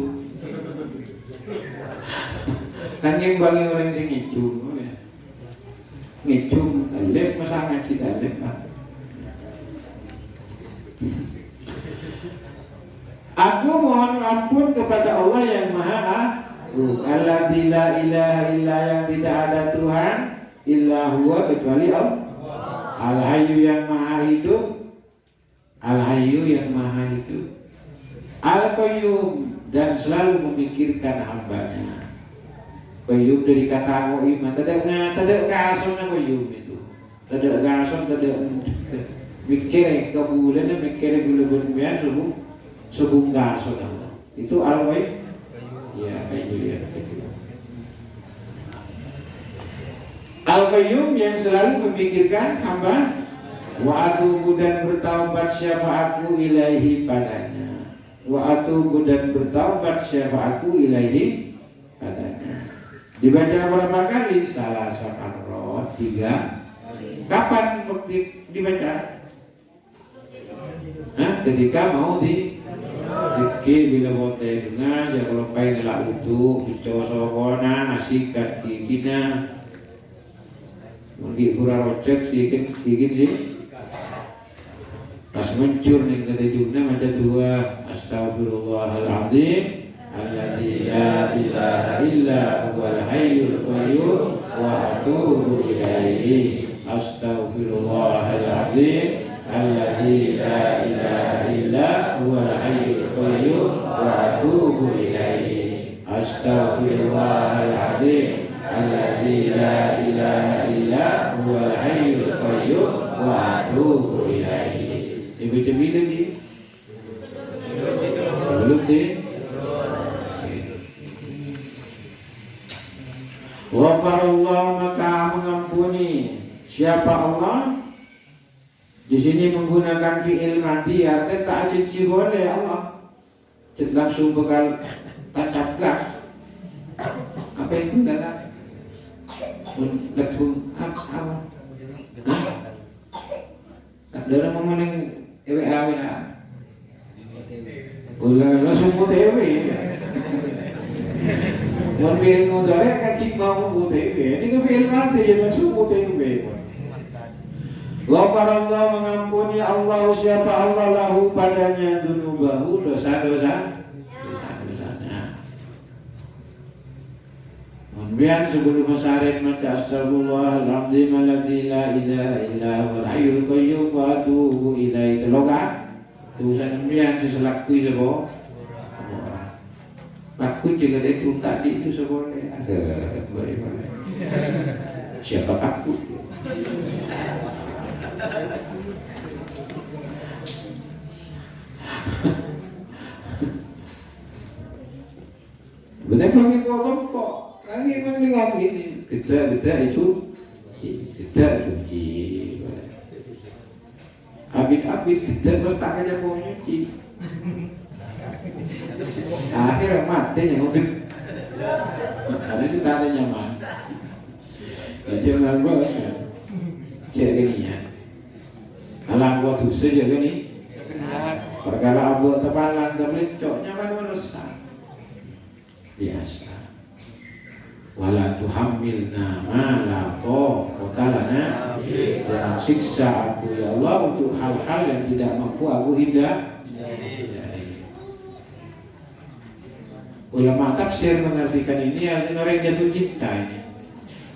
[SPEAKER 1] Kan yang bagi orang sing hijau. Hijau alif masa ngaji alif. Aku mohon ampun kepada Allah yang Maha Agung, alladzi la ilaha illa yang tidak ada Tuhan illa huwa kecuali Allah. Al-Hayyu yang Maha Hidup, Al-Hayyu yang Maha Hidup, Al-Qayyum dan selalu memikirkan hambanya. Qayyum dari kata qayyum, tidak kasarnya qayyum itu, tidak kasar, tidak mikir kebulan, mikir bulan-bulan sebung kasar itu Al-Qayyum. Ya Qayyum ya. Al-Qayyum yang selalu memikirkan hamba. Wa atubu dan bertaubat siapa aku ilaihi padanya. Wa atubu dan bertaubat siapa aku ilaihi padanya. Dibaca berapa kali? Salah satu 3. Kapan dibaca? Ketika mau dikir bila bote dengan ya kalau pengen ngelak utuh bicara sokona nasikat kikina mungkin kurang rojek sedikit sih pas mencur nih ketidurnya macam dua astagfirullahaladzim alladzi la ilaha illa huwal hayyul qayyum wa atubu ilaihi astagfirullahaladzim alladzi la ilaha illa huwal hayyul qayyum wa atubu ilaihi astagfirullahaladzim alladzi la ilaha illa huwal hayyul qayyum wa atubu ilaihi. Dibaca-baca di sebelum di Ghafarallahu maka mengampuni siapa Allah. Di sini menggunakan fi'il madi artinya tak cici boleh Allah. Langsung bekal tancap gas. Apa itu dalam letung apa? Tak ada ngomong ewe awe na. Ulah langsung putih ewe. Yang fi'il mudhari akan mau putih ewe. Ini fi'il madi langsung putih ewe. Ghafarallahu mengampuni Allah siapa Allah lahu padanya dunubahu dosa-dosanya. Kemudian sebelum masyarakat maca astagfirullahaladzim alladzi la ilaha illa huwal hayyul qayyum wa atubu ilaihi teloga. Tulisan kemudian seselakui sebo. Aku juga itu tadi itu seboleh agak bagaimana. Siapa aku? Betul lagi kok lagi mendengar ini kita itu cuci abid kita bertak aja mau nyuci akhirnya mati yang udah karena sih tak ada nyaman jangan buat cek gini ya alam gua tuh saja gini perkara abu tepalan kemudian cok nyaman merusak biasa wala tuhammilna ma la qatalana dan siksa aku ya Allah untuk hal-hal yang tidak mampu aku hindari. Ulama tafsir mengartikan ini artinya orang jatuh cinta ini.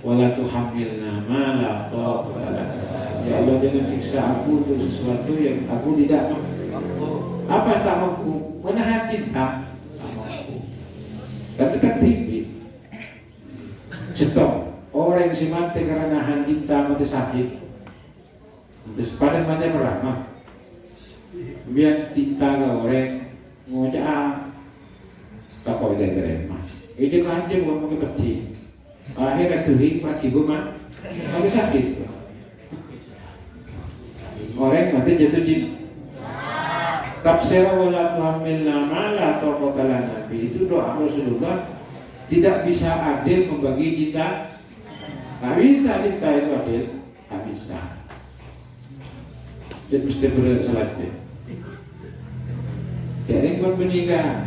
[SPEAKER 1] Wala tuhammilna ma la qatalana. Ya Allah jangan siksa aku untuk sesuatu yang aku tidak mampu. Apa tak mampu? Menahan cinta. Tapi tertibit. Stop. Orang yang si mati karena nahan cinta mati sakit. Terus pada mata pertama biar tinta ke orang ngocak tak kau gara-gara mas. Ini kan dia buat pakai peti. Akhirnya kering pagi gua lagi sakit. Orang nanti jatuh jin. Tafsir wala tuhmilna mala atau kotalan Nabi itu doa Rasulullah tidak bisa adil membagi cinta. Nggak bisa cinta itu adil, nggak bisa. Jadi mesti bersalatnya. Jadi buat menikah,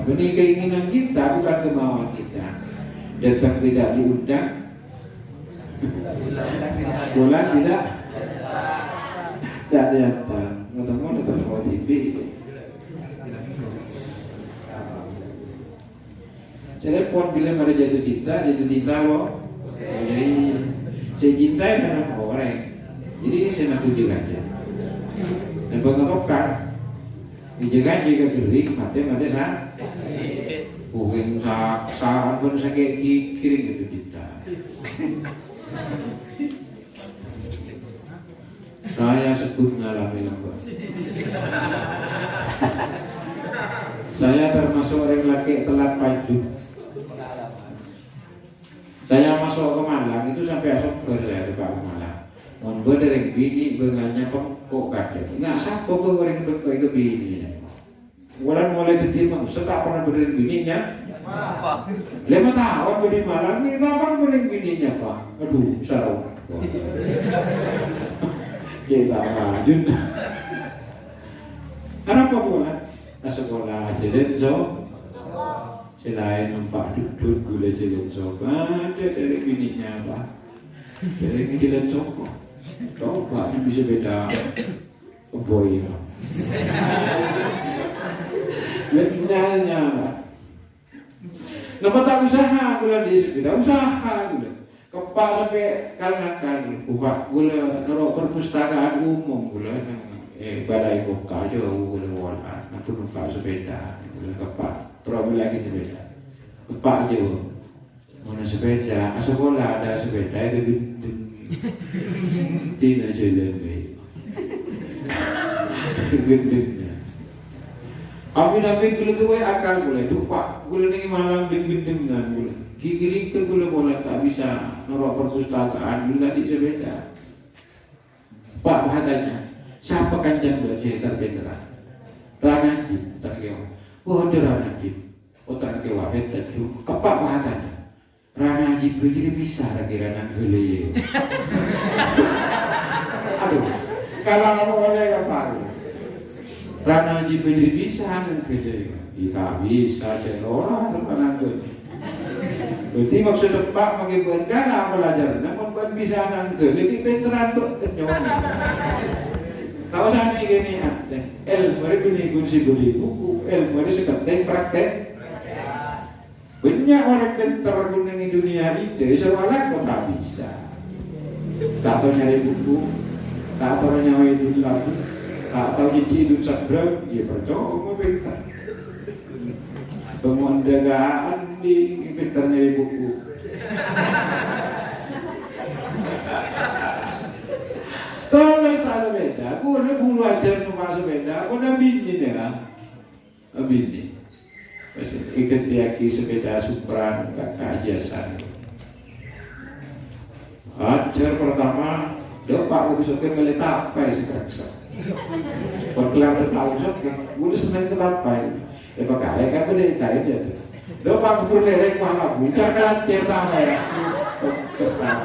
[SPEAKER 1] benih keinginan kita bukan kemauan kita. Datang tidak diundang, bulan tidak datang. Ngomong telepon TV. Telepon bila ada jatuh cinta loh. Jadi saya cintai karena orang. Jadi saya nak puji aja. Dan pengetokan dijaga jika kering mati sah. Mungkin saat pun saya kayak kirim gitu cinta. Saya sebut ngalami lembut. Saya termasuk orang laki telat pagi. Saya masuk ke Malang itu sampai esok saya di Pak Malang. Mohon dari bini bengalnya kok kadang. Nggak sah kok orang ke bini. Mulai diterima, setelah pernah berdiri bininya. 5 tahun di Malang ini kapan berdiri bininya Pak? Aduh, sarau. Kita lanjut. Apa buat? Sekolah Cilenco. Selain nampak duduk gula Cilenco, ada dari bininya Pak. Dari Cilenco kok. Coba bisa beda boy. Benarnya Pak. Nampak tak usaha gula di sekitar usaha gula. Kepak sampai kalangan buka gula naruh perpustakaan umum gula badai kota aja gula wala aku numpak sepeda gula kepak terus lagi sepeda kepak aja mana sepeda sekolah ada sepeda itu gendeng tina jalan gendengnya amin gula gue akal gula itu pak gula ini malam gendeng-gendengan gula kiri ke gula bola tak bisa naruh perpustakaan gula di sepeda. Pak bahaganya siapa kanjang baca terbenera Ranaji terkewa bodoh Ranaji terkewa itu apa bahaganya Ranaji berjiri bisa kira nak gele. Aduh kalau oleh apa Ranaji berjiri bisa nak gele jika bisa celora terkenang gele. Berarti maksud Pak pakai benda belajar, namun kan bisa nangkel, lebih pinteran tuh kenyong. Tahu sana gini ilmu ini beli kunci beli buku, ilmu ini seperti praktek. Banyak orang pinter guna di dunia ini, soalnya kok tak bisa. Tak tahu nyari buku, tak tahu nyari duit lagu, tak tahu nyicil duit sabrang, dia percuma pinter. Pemandangan di pinternya di buku. Tolong tak beda. Aku udah bulu ajar numpak sepeda. Aku udah bini ya, bini. Ikut diaki sepeda Supra kakak hiasan. Ajar pertama, Pak aku sopir meletak apa sekarang. Perkelar bertahun kan, gue seneng telapai. Pakai kan boleh tahu dia. Dopak berlerek malah bukan kan cerita ya. Kesana.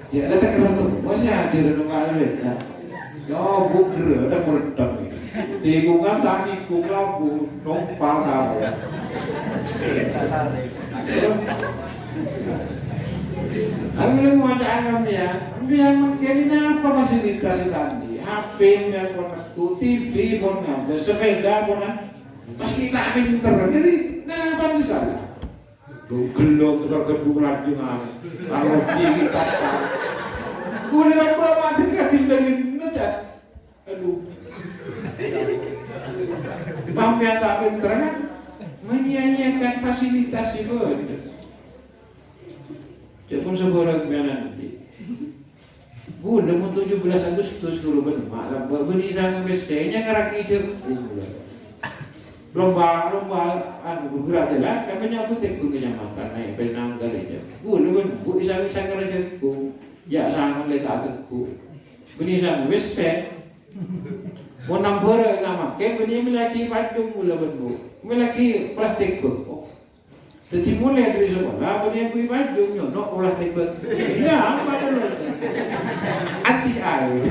[SPEAKER 1] Ya ada tekan tuh, masih ada rumah ada. Yo buker ada meredam. Tikungan tadi kungla bu numpang ya. Aku mau cakap ya, biar mungkin apa fasilitas tadi, HP yang pun aku, TV pun ada, sepeda pun ada, meski tak pinter, jadi apa salah? Gelok terkedua lagi kalau kita, boleh apa masih kasih lagi ngecat, aduh, bang yang tak pinter kan, menyanyiakan fasilitas itu.
[SPEAKER 2] Cepun sebulan nanti. Gula mau 17 Agustus dulu benar. Beni sang besenya ngaraki je. Lomba anu berat lah. Kamanya aku tekun punya makan naik penanggal aja. Gula bu isang kerja ku. Ya sang letak aku. Beni sang bese. Mau nampur ngamak. Beni melaki pacung gula bu. Melaki plastik ku. Jadi mulai dari sekolah, punya kui baju nyonok olah tebet. Ya, apa dulu? Anti air.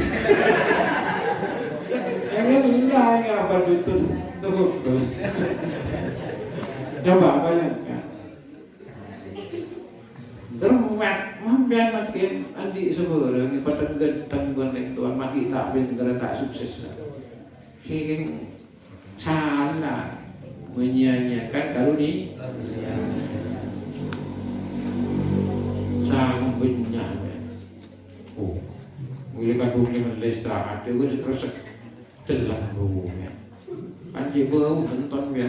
[SPEAKER 2] Yang lain apa itu? Terus. Coba bayangkan. Termuat, mampir makin andi sebenarnya ini pada tanggungan itu makin tak benar tak sukses. Sehingga salah menyanyiakan karuni. Sang penyanyi. Oh, mulai kan bumi melestari. Dia kan sekerasa telah bumi. Anjing bau nonton ya.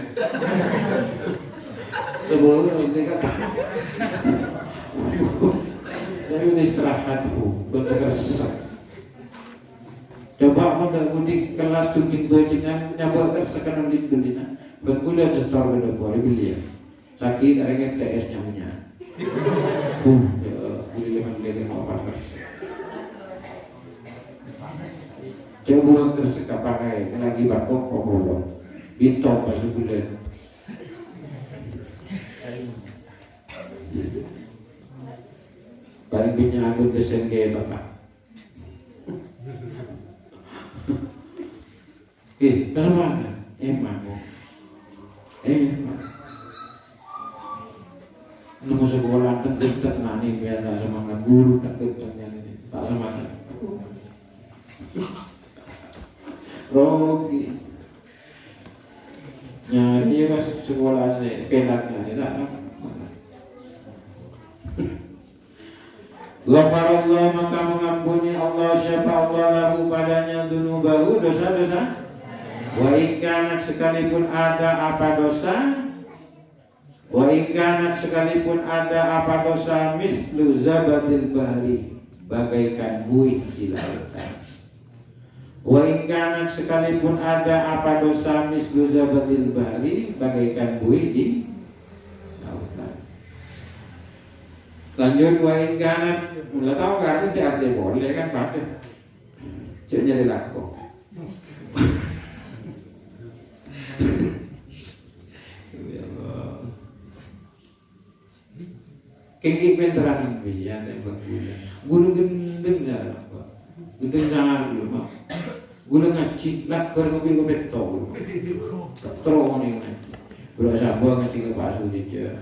[SPEAKER 2] Sebelum itu kan. Dari istirahat berkerasa. Coba mudik kelas tunjuk bajingan nyabar kersakan di dunia. Berkuliah setor pada boleh beli ya. Sakit ada yang TS nyamanya. Beli lagi mau apa? Coba tersekap pakai lagi bakok bolong. Bintang pas bulan. Balik punya aku desen ke bapak. Bagaimana? Emang. Nunggu sekolah tentu nani biasa semangat guru tentu ini tak semangat. Rogi nyari pas sekolah ni penatnya ni tak. Ghafarallah maka mengampuni Allah siapa Allah lahu padanya dunubahu dosa-dosa. Wa ikanat sekalipun ada apa dosa. Wa ikanat sekalipun ada apa dosa mislu zabatil bahri bagaikan buih di lautan. Wa ikanat sekalipun ada apa dosa mislu zabatil bahri bagaikan buih di lautan. Lanjut wa ikanat mula tahu kan itu arti boleh kan pada cek jadi laku. Kengki penteran biya dan bergula. Gulu gendeng dah, gendeng jangan dulu mak. Gulu ngaci, nak kerja kopi kopi tol. Terus ni ngaci. Gulu sambal ngaci ke Pak Sutija.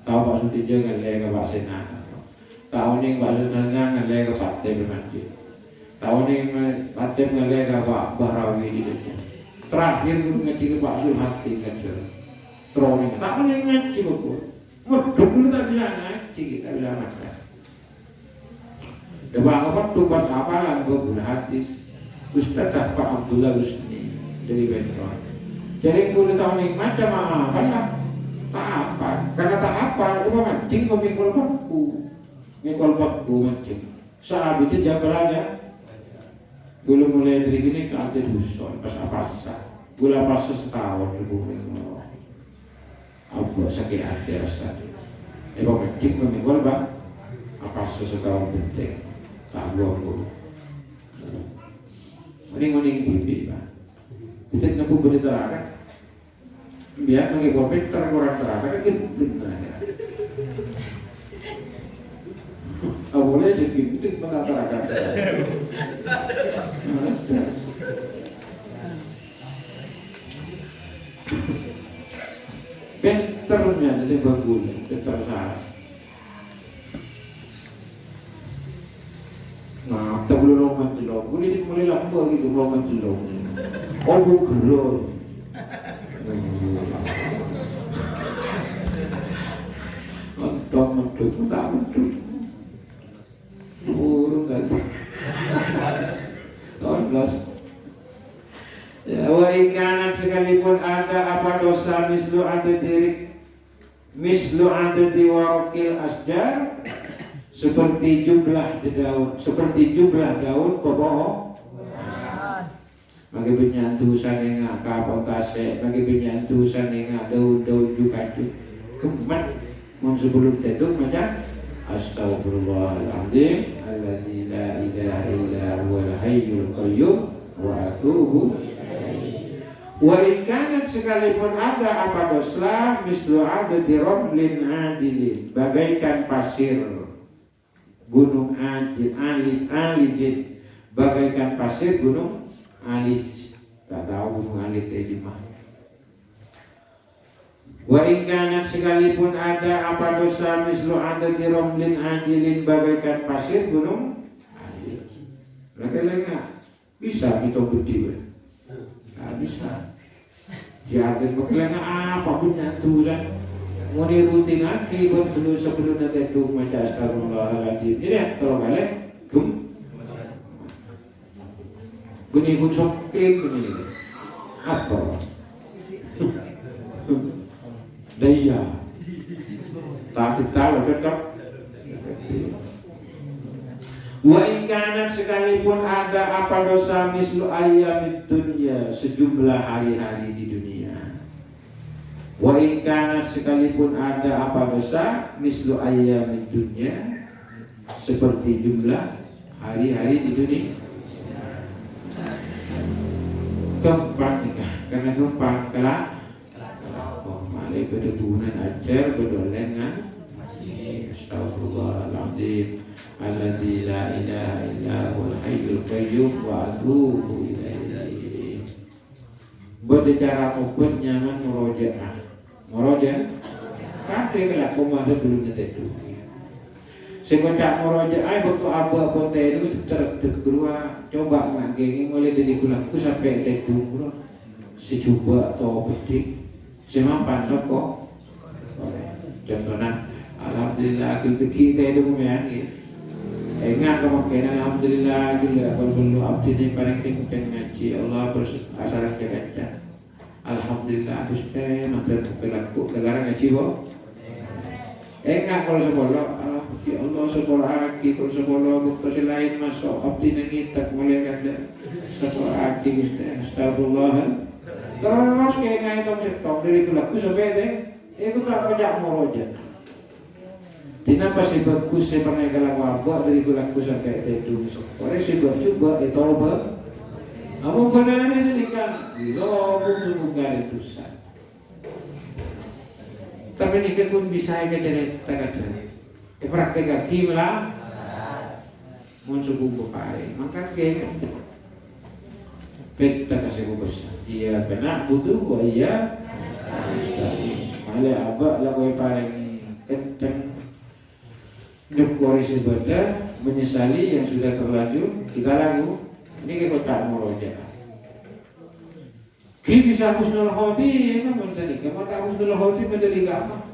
[SPEAKER 2] Tahu Pak Sutija ngalih ke Pak Senang. Tahu ni Pak Senang ngalih ke Pak Tem Masjid. Tahu ni Pak Tem ngalih ke Pak Bahrawi di sini. Terakhir gulu ngaci ke Pak Sulhati kerja. Terus ni tak boleh ngaci betul. Waduh, dulu tak bisa ngaji, kita bisa makan. Dewa apa tuh buat apalan gue guna hadis. Ustaz Pak Abdullah Husni dari Benton. Jadi gue tahu nih macam apa lah. Tak apa, karena tak apa, itu mancing gue mikul paku mancing. Saat itu jam berapa? Gue mulai dari sini ke Anti Dusun, pas apa sah. Gue lepas setahun ribu minggu. Aku sakit hati rasanya. Eba mencik memikul bang. Apa sesetahun penting. Tak buang. Mending TV bang. Kita nak beri terakan. Biar bagi boleh terkurang terakan. Kita boleh jadi kita mengatakan. Penternya jadi bagul, penter salah. Nah, tak boleh lompat jelong. Boleh mulai lampu gitu lompat jelong. Oh, bukan. Mentong medut, tak medut. Burung ganti. 12. Ya, wa ikanat sekalipun ada apa dosa mislu adati warokil asjar seperti jumlah daun pohon. Bagi penyantu sanenga kapal tasek, bagi penyantu sanenga daun-daun juga tu kemat. Mun sebelum tidur macam Astaghfirullahaladzim alladzi la ilaha illa huwal hayyul qayyum wa atubu ilaihi. Wa in kanat sekalipun ada apa dosa mislu adadi ramlin ajilin, bagaikan pasir gunung ajil alijin, bagaikan pasir gunung alij. Tak tahu gunung alij di mana. Wa in kanat sekalipun ada apa dosa mislu adadi ramlin ajilin, bagaikan pasir gunung alij. Lagi-lagi bisa kita berdiri. Tak bisa. Jadi bagaimana apa pun nyantu kan. Mau dirutin lagi buat sebelum nanti itu macam astagfirullahaladzim. Jadi kalau kalian guni pun sok krim guni apa? Daya. Tak tahu tetap. Wa in kanat sekalipun ada apa dosa mislu ayyamid dunya, sejumlah hari-hari di dunia. Wa in kanat sekalipun ada apa dosa mislu ayyamid dunya, seperti jumlah hari-hari di dunia. Keempat nikah, karena keempat kelak malai kedebunan ajar berdolengan Astagfirullahaladzim alladzi la ilaha illa huwal hayyul qayyum wa atubu ilaihi. Berbicara pokok nyaman murojaah kade kelak komando belum tentu. Sekocak murojaah bentuk apa itu kedua coba ngageng mulai dari kulakku sampai tentu secoba atau pasti semampan kok. Contohnya alhamdulillah kita itu ya. Ingat kemungkinan alhamdulillah juga kalau abdi ini paling kencang ngaji Allah bersasar kencang. Alhamdulillah Gusti nanti perilaku negara ngaji kok. Ingat kalau sekolah Allah sekolah lagi kalau sekolah bukti lain masuk abdi nengitak mulai kada sekolah lagi Gusti astagfirullah. Terus kayak ngaitom setong dari perilaku sampai deh itu tak banyak murojaah. Tina pasti bagus saya pernah kalau wabak dari kulaku sampai tedu sore sibuk coba itu apa? Kamu pernah ada sedikit? Lo bukan itu sah. Tapi nikah pun bisa kerja tak praktek kaki malah muncul buku pare. Maka kayak peta kasih besar. Iya kena butuh gua iya. Malah abah lah gua paling kenceng. Nyukuri sebentar menyesali yang sudah terlanjur kita lagu ini kita tak murojaah. Kita bisa husnul khotimah menyesali. Kamu tak husnul khotimah dari apa?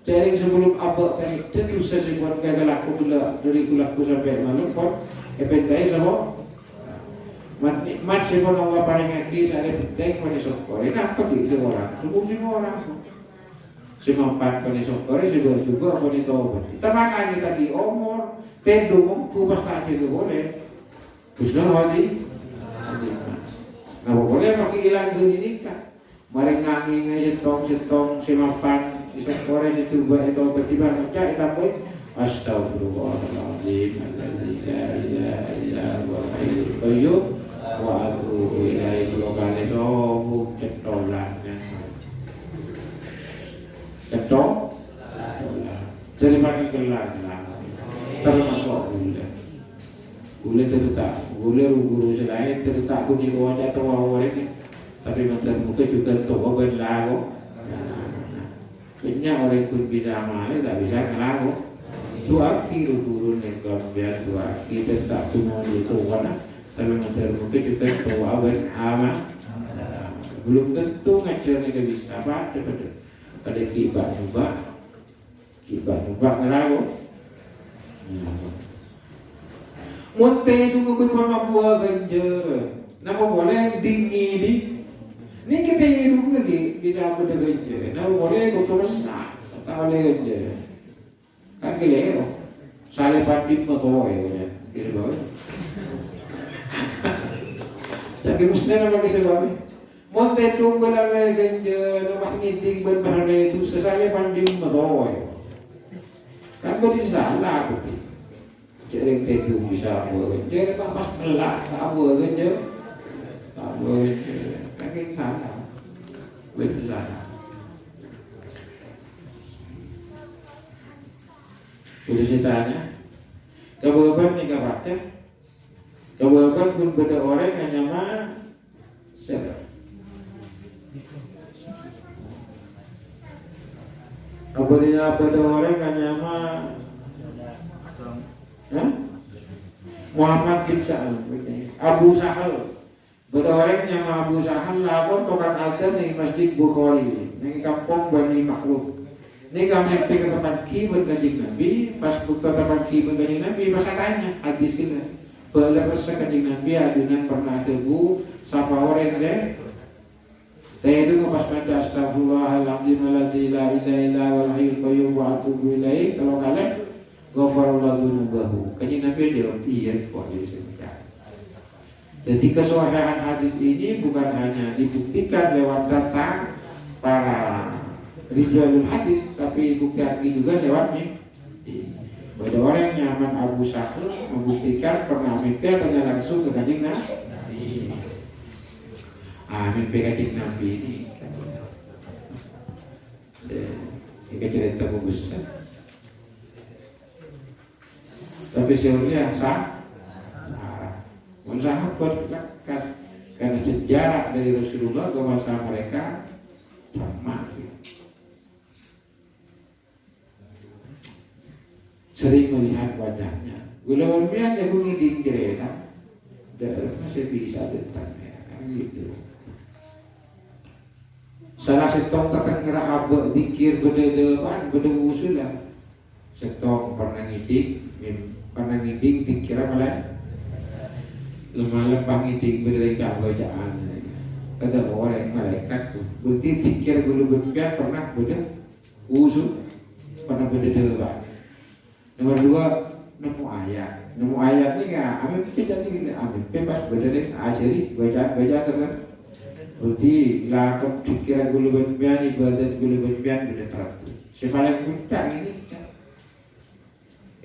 [SPEAKER 2] Jadi sebelum abad tadi tentu saja buat gagal aku dulu dari kulaku sampai malu kok. Epentai sama mat sebelum Allah paling ngaki saya penting pada sokor. Ini apa sih orang? Semua orang. Semampan kali sokore juga boleh tahu. Teman aja tadi omor, tendung, kupas tak itu boleh. Kusnul hadi. Nah boleh pakai ilang dunia nikah. Mari nganging setong semampan sokore itu buat itu bertiba macam itu pun. Astagfirullahaladzim alladzi la ilaha illa huwal hayyul qayyum wa atubu ilaihi. Lokale sobu cetolan. Ketok, terima kegelar, termasuk gula terletak, gula guru selain terletak kuning wajah atau awal ini, tapi mantan muka juga toko berlagu. Banyak orang pun bisa amal, tak bisa ngelagu. Itu akhir guru negara biar itu akhir terletak semua itu warna, tapi mantan muka juga toko awal amal. Belum tentu ngajar tidak bisa apa betul. Ada kibat ngelagu. Munte itu pernah buah ganjar. Nama boleh dingin di. Ni kita hidup lagi bisa apa dah ganjar. Nama boleh betul lah. Tak boleh ganjar. Kan kelero. Sale pandim motoe ya. Kira bae. Tapi mesti na bagi sebab. Monte tunggu lagi genje nomah ngiting benar itu sesale pandim motoe. Kan beri salah aku. Jadi itu bisa buat. Jadi pas melak tak buat genje. Tak buat. Kan salah. Betul salah. Boleh saya tanya, kebawaban ni kabarnya, kebawaban pun beda orang hanya mah siapa? Apabila beda orang hanya mah, Muhammad bin Sa'al, Abu Sahal, beda orang yang Abu Sahal lapor tokat adan di Masjid Bukhari, di kampung Bani Makhluk. Ini kami pergi ke tempat ki berkajing Nabi, pas buka tempat ki berkajing Nabi, masa tanya hadis kita. Bala rasa kajing Nabi adunan pernah debu, sapa orang deh. Saya itu pas baca astagfirullahaladzim la ilaha illa wal hayyul qayyum wa atubu ilaih. Kalau kalian ghafarallahu dzunubahu. Kajing Nabi dia iya kok jadi saya. Jadi kesahihan hadis ini bukan hanya dibuktikan lewat data para rijalul hadis, tapi bukti juga lewat mimpi. Pada orang nyaman Abu Sahal membuktikan pernah mimpi tanya langsung ke kanjeng Nabi. Mimpi kanjeng Nabi ini ini cerita bagus. Tapi sebenarnya yang sah, sahabat karena sejarah dari Rasulullah ke masa mereka sama. Sering melihat wajahnya. Gula biar aku ngiding kereta, daerah masih bisa datang ya, kan gitu. Salah setong takkan kira abah dikir beda-depan, beda usulan. Setong pernah ngiding dikira malah lemah lembang ngiding beda bacaan. Kata orang malaikat tuh, berarti dikira gula biar pernah beda usul, pernah beda-depan. Nomor dua, nemu ayat ni kan, kami kita jadi ambil bebas berdiri, ajari baca terus. Berarti lakon pikiran gulu berbian, ibadat gulu berbian beda teratur. Sepaling puncak ini,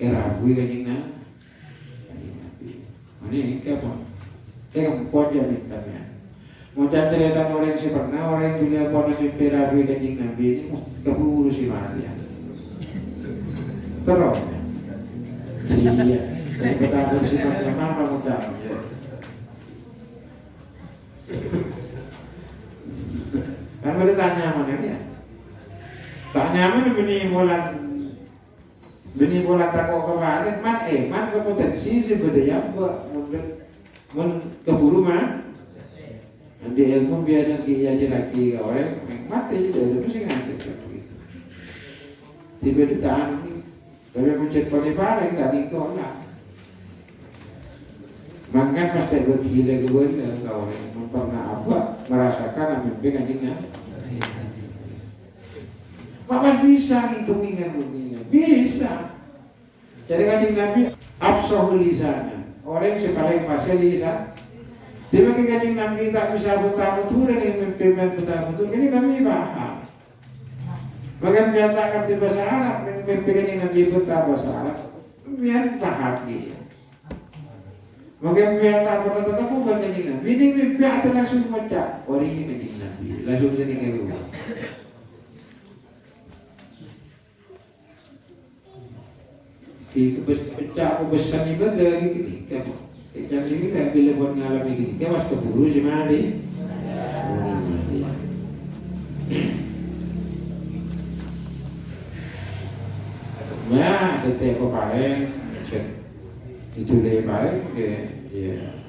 [SPEAKER 2] Rabu kanjeng Nabi. Ini apa? Kamu pojok mintanya. Mau cerita orang yang pernah orang yang punya ponos mimpi Rabu kanjeng Nabi ini mesti keburu si Maria. Terus. Iya, kita bersifatnya apa mudah. Kan boleh tanya mana ya? Tanya mana bini bola takut kemarin, man kepotensi sebenarnya mun keburu man. Di ilmu biasa dia laki orang mati itu mesti ngantuk gitu. Tiba-tiba tapi mencet paniparing tadi kau nak, makan pasti bergila guna kau yang pernah apa merasakan mimpi kanjengnya. Maka bisa hitungan begini, bisa. Jadi kanjeng Nabi absahul lisan, orang yang paling fasih lisan. Jadi kanjeng Nabi tak bisa betul-betul yang mimpi betul-betul ini kami paham. Bahkan menyatakan di bahasa Arab, mimpikan yang Nabi betah bahasa Arab, biar paham dia. Maka biar tak pernah tetap bukan kanjeng Nabi. Ini mimpi atau langsung baca, orang ini kanjeng Nabi, langsung jadi ngeluh. Di pecah kebesaran ibadah gini, kamu. Kecang ini tak bila buat ngalami gini, kamu harus keburu si mati. Ya, detik aku paling itu dia paling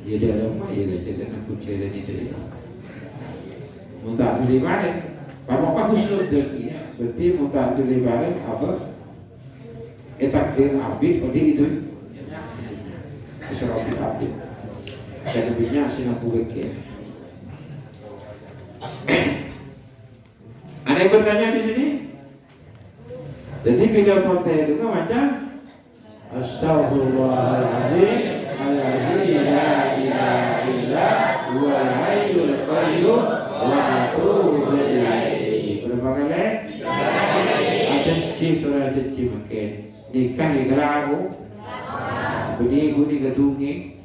[SPEAKER 2] dia dalam apa ya cerita nak cerita ni cerita. Muntah tu dia paling, apa khusus dia, berarti muntah tu dia paling apa? Takdir abid, itu keserapit abid. Dan lebihnya asing aku bekir. Ada yang bertanya di sini? Jadi bila konten itu kan macam Astaghfirullahaladzim alladzi la ilaha illa huwal hayyul qayyum wa atubu ilaihi. Berapa kali? Aja makin. Nikah di keraku. Buni ketungi.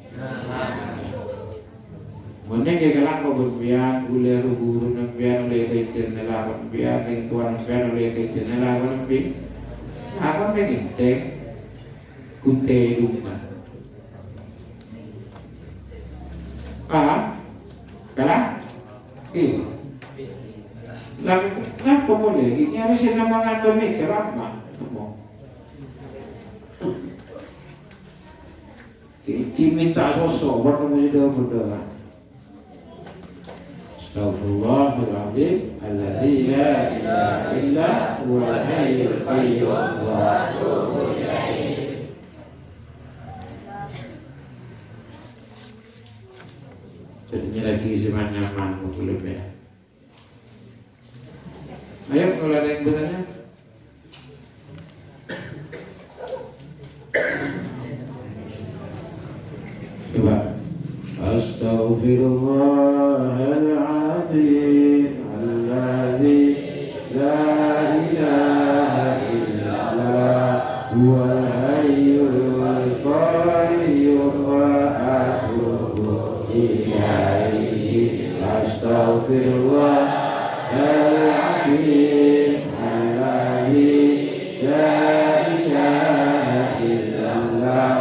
[SPEAKER 2] Mana ke kelak kau berbian, gula guru nampian oleh kerja nelayan nampian, lingkuan nampian oleh kerja nelayan nampian. Apa begini? Kunte rumah. Kalah? Lalu kenapa boleh? Ini harus dinamakan pemikir apa? Kita minta sosok buat kamu sudah berdoa. Astaghfirullahaladzim alladzi la ilaha illa huwal hayyul qayyum wa atubu ilaihi. Jadinya lagi zaman nyaman belum ya? Ayo kalau ada yang bertanya. Coba. Astaghfirullahaladzim alladzi la ilaha illallah huwal hayyul qayyum wa atubu ilaihi. Astaghfirullahaladzim alladzi la ilaha illallah.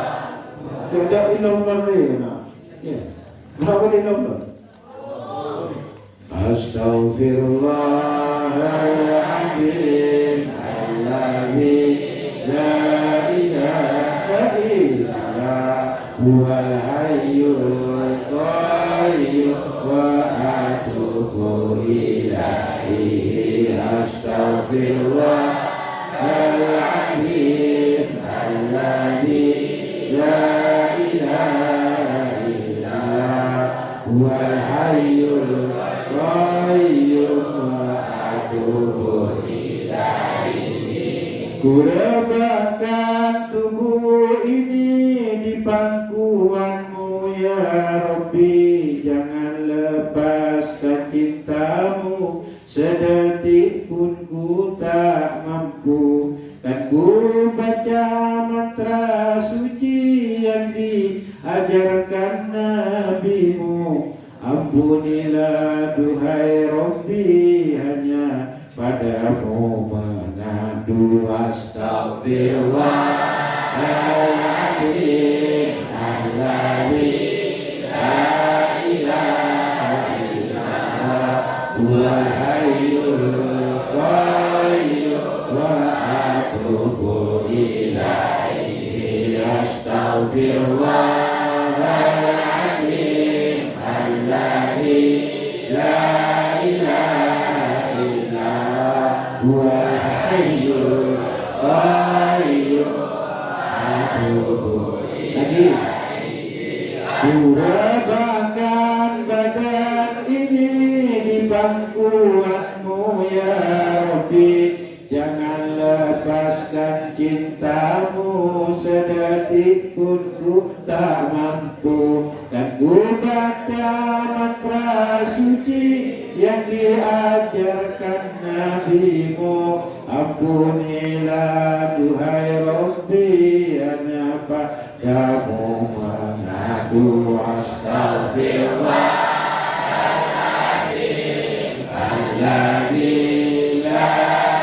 [SPEAKER 2] Tidak ilallah. Ya. Berapa di nomor? Astaghfirullahaladzim alladzi la ilaha illallah huwal hayyul qayyum wa atubu ilaihi. Astaghfirullahaladzim alladzi la ilaha huwal hayyul qayyum wa atubu ilaihi. Kurebahkan tubuh ini di pangkuanmu ya Rabbi, jangan lepaskan cintamu sedetik pun ku tak mampu. Kan ku baca mantra suci yang diajarkan nabimu. Ampunilah duhai Rabbi, hanya padamu mengadu. Astaghfirullahaladzim alladzi la ilaha illallah huwal hayyul qayyum wa atubu ilaihi. Astaghfirullahaladzim alladzi la ilaha illallah huwal hayyul qayyum atubu ilaihi. Kurebahkan badan ini di pangkuanmu ya Rabbi, jangan lepaskan cintamu sedetik pun ku tak mampu. Dan ku baca mantra suci yang diajarkan nabimu. Ampunilah duhai Rabbi, hanya padamu mengadu. Astaghfirullahaladzim alladzi la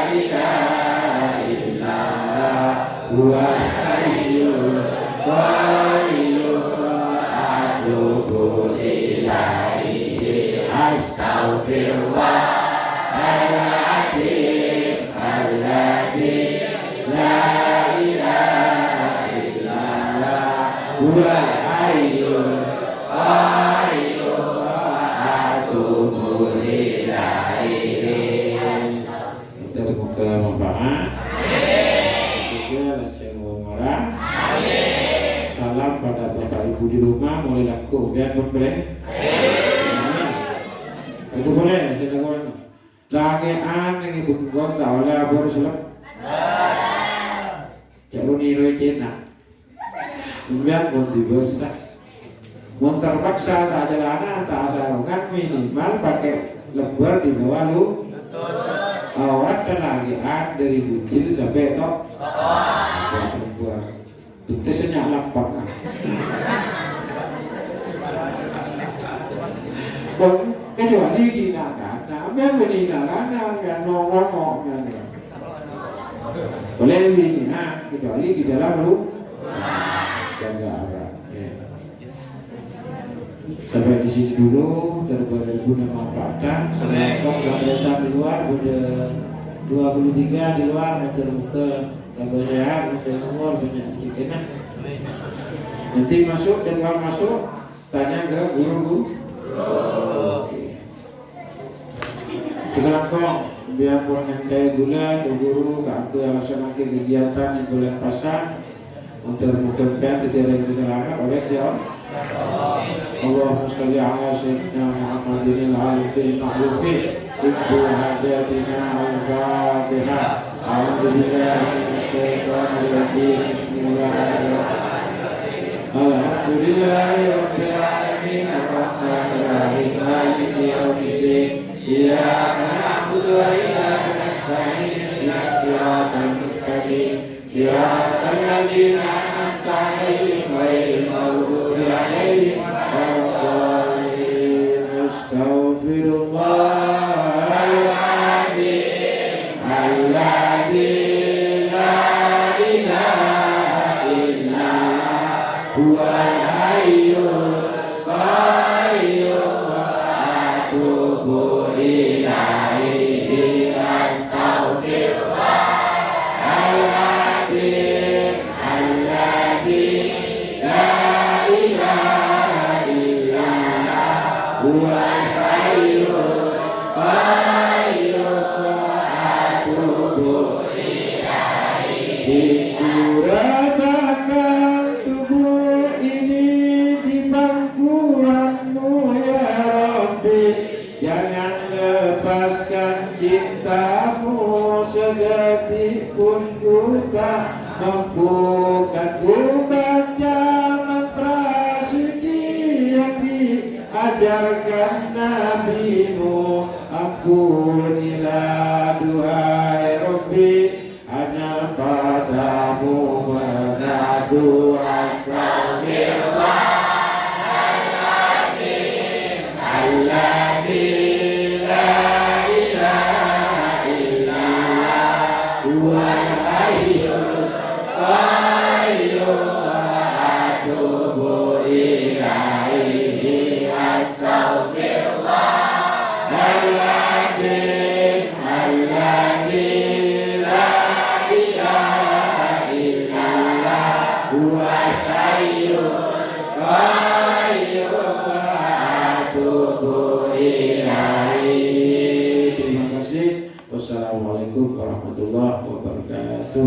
[SPEAKER 2] ilaha illallah huwal hayyul qayyum wa atubu ilaihi. Astaghfirullahaladzim alladzi la ilaha illallah huwal hayyul qayyum wa atubu ilaihi. Kita semoga manfaat. Salam pada Bapak Ibu di rumah, mulai laku biar boleh. Itu boleh, kita boleh. Lagian yang ibu gua tak oleh abor selap. Jangan niru cina. Kemudian pun dibesak. Mau terpaksa tak jalanan, tak sarungan minimal pakai lebar di bawah lu. Awat tenagaan dari bucil sampai tok. Itu senyak lapar. Kecuali kita kan, memang kita kan, yang ngomong kan. Boleh ini, kecuali di dalam lu. Jaga arah. Sampai di sini dulu, terbaru guna manfaatkan. Assalamualaikum warahmatullahi di luar, udah 23 di luar, muter-muter, tambah sehat, muter umur, banyak cikina. Nanti masuk dan kalau masuk, tanya ke guru. Sekarang kok, biar yang kayak gula, ke guru, ke laksanakan kegiatan di bulan pasar, untuk mudah-mudahan tidak diselamatkan oleh siapa? Allahumma sholli ala sayyidina Muhammadin al-alifil ma'rufin Ibu hajatina al-fatihah A'udhu billahi minasyaitonir rajim Bismillahirrahmanirrahim Alhamdulillahi rabbil alamin Ar-Rahmanir Rahim Maliki yaumiddin Iyyaka na'budu wa iyyaka nasta'in Ihdinas siratal mustaqim Siratal ladzina an'amta 'alaihim ghairil maghdubi 'alaihim waladdallin Astaghfirullahal 'azim alladzi la ilaha illa huwal hayyul qayyum wa atubu ilaihi astaghfirullah Kuratakan tubuh ini di pangkuanmu ya Rabbi Jangan lepaskan cintamu sedetik pun ku tak mampu Kan ku baca mantra suci yang diajarkan nabimu Ampunilah duhai Rabbi hanya padamu mengadu Astagfirullahaladzim Alladzi la ilaha illallah huwal hayyul qayyum atubu ilaihi astaghfirullahaladzim Alladzi Terima kasih. Wassalamualaikum warahmatullahi wabarakatuh.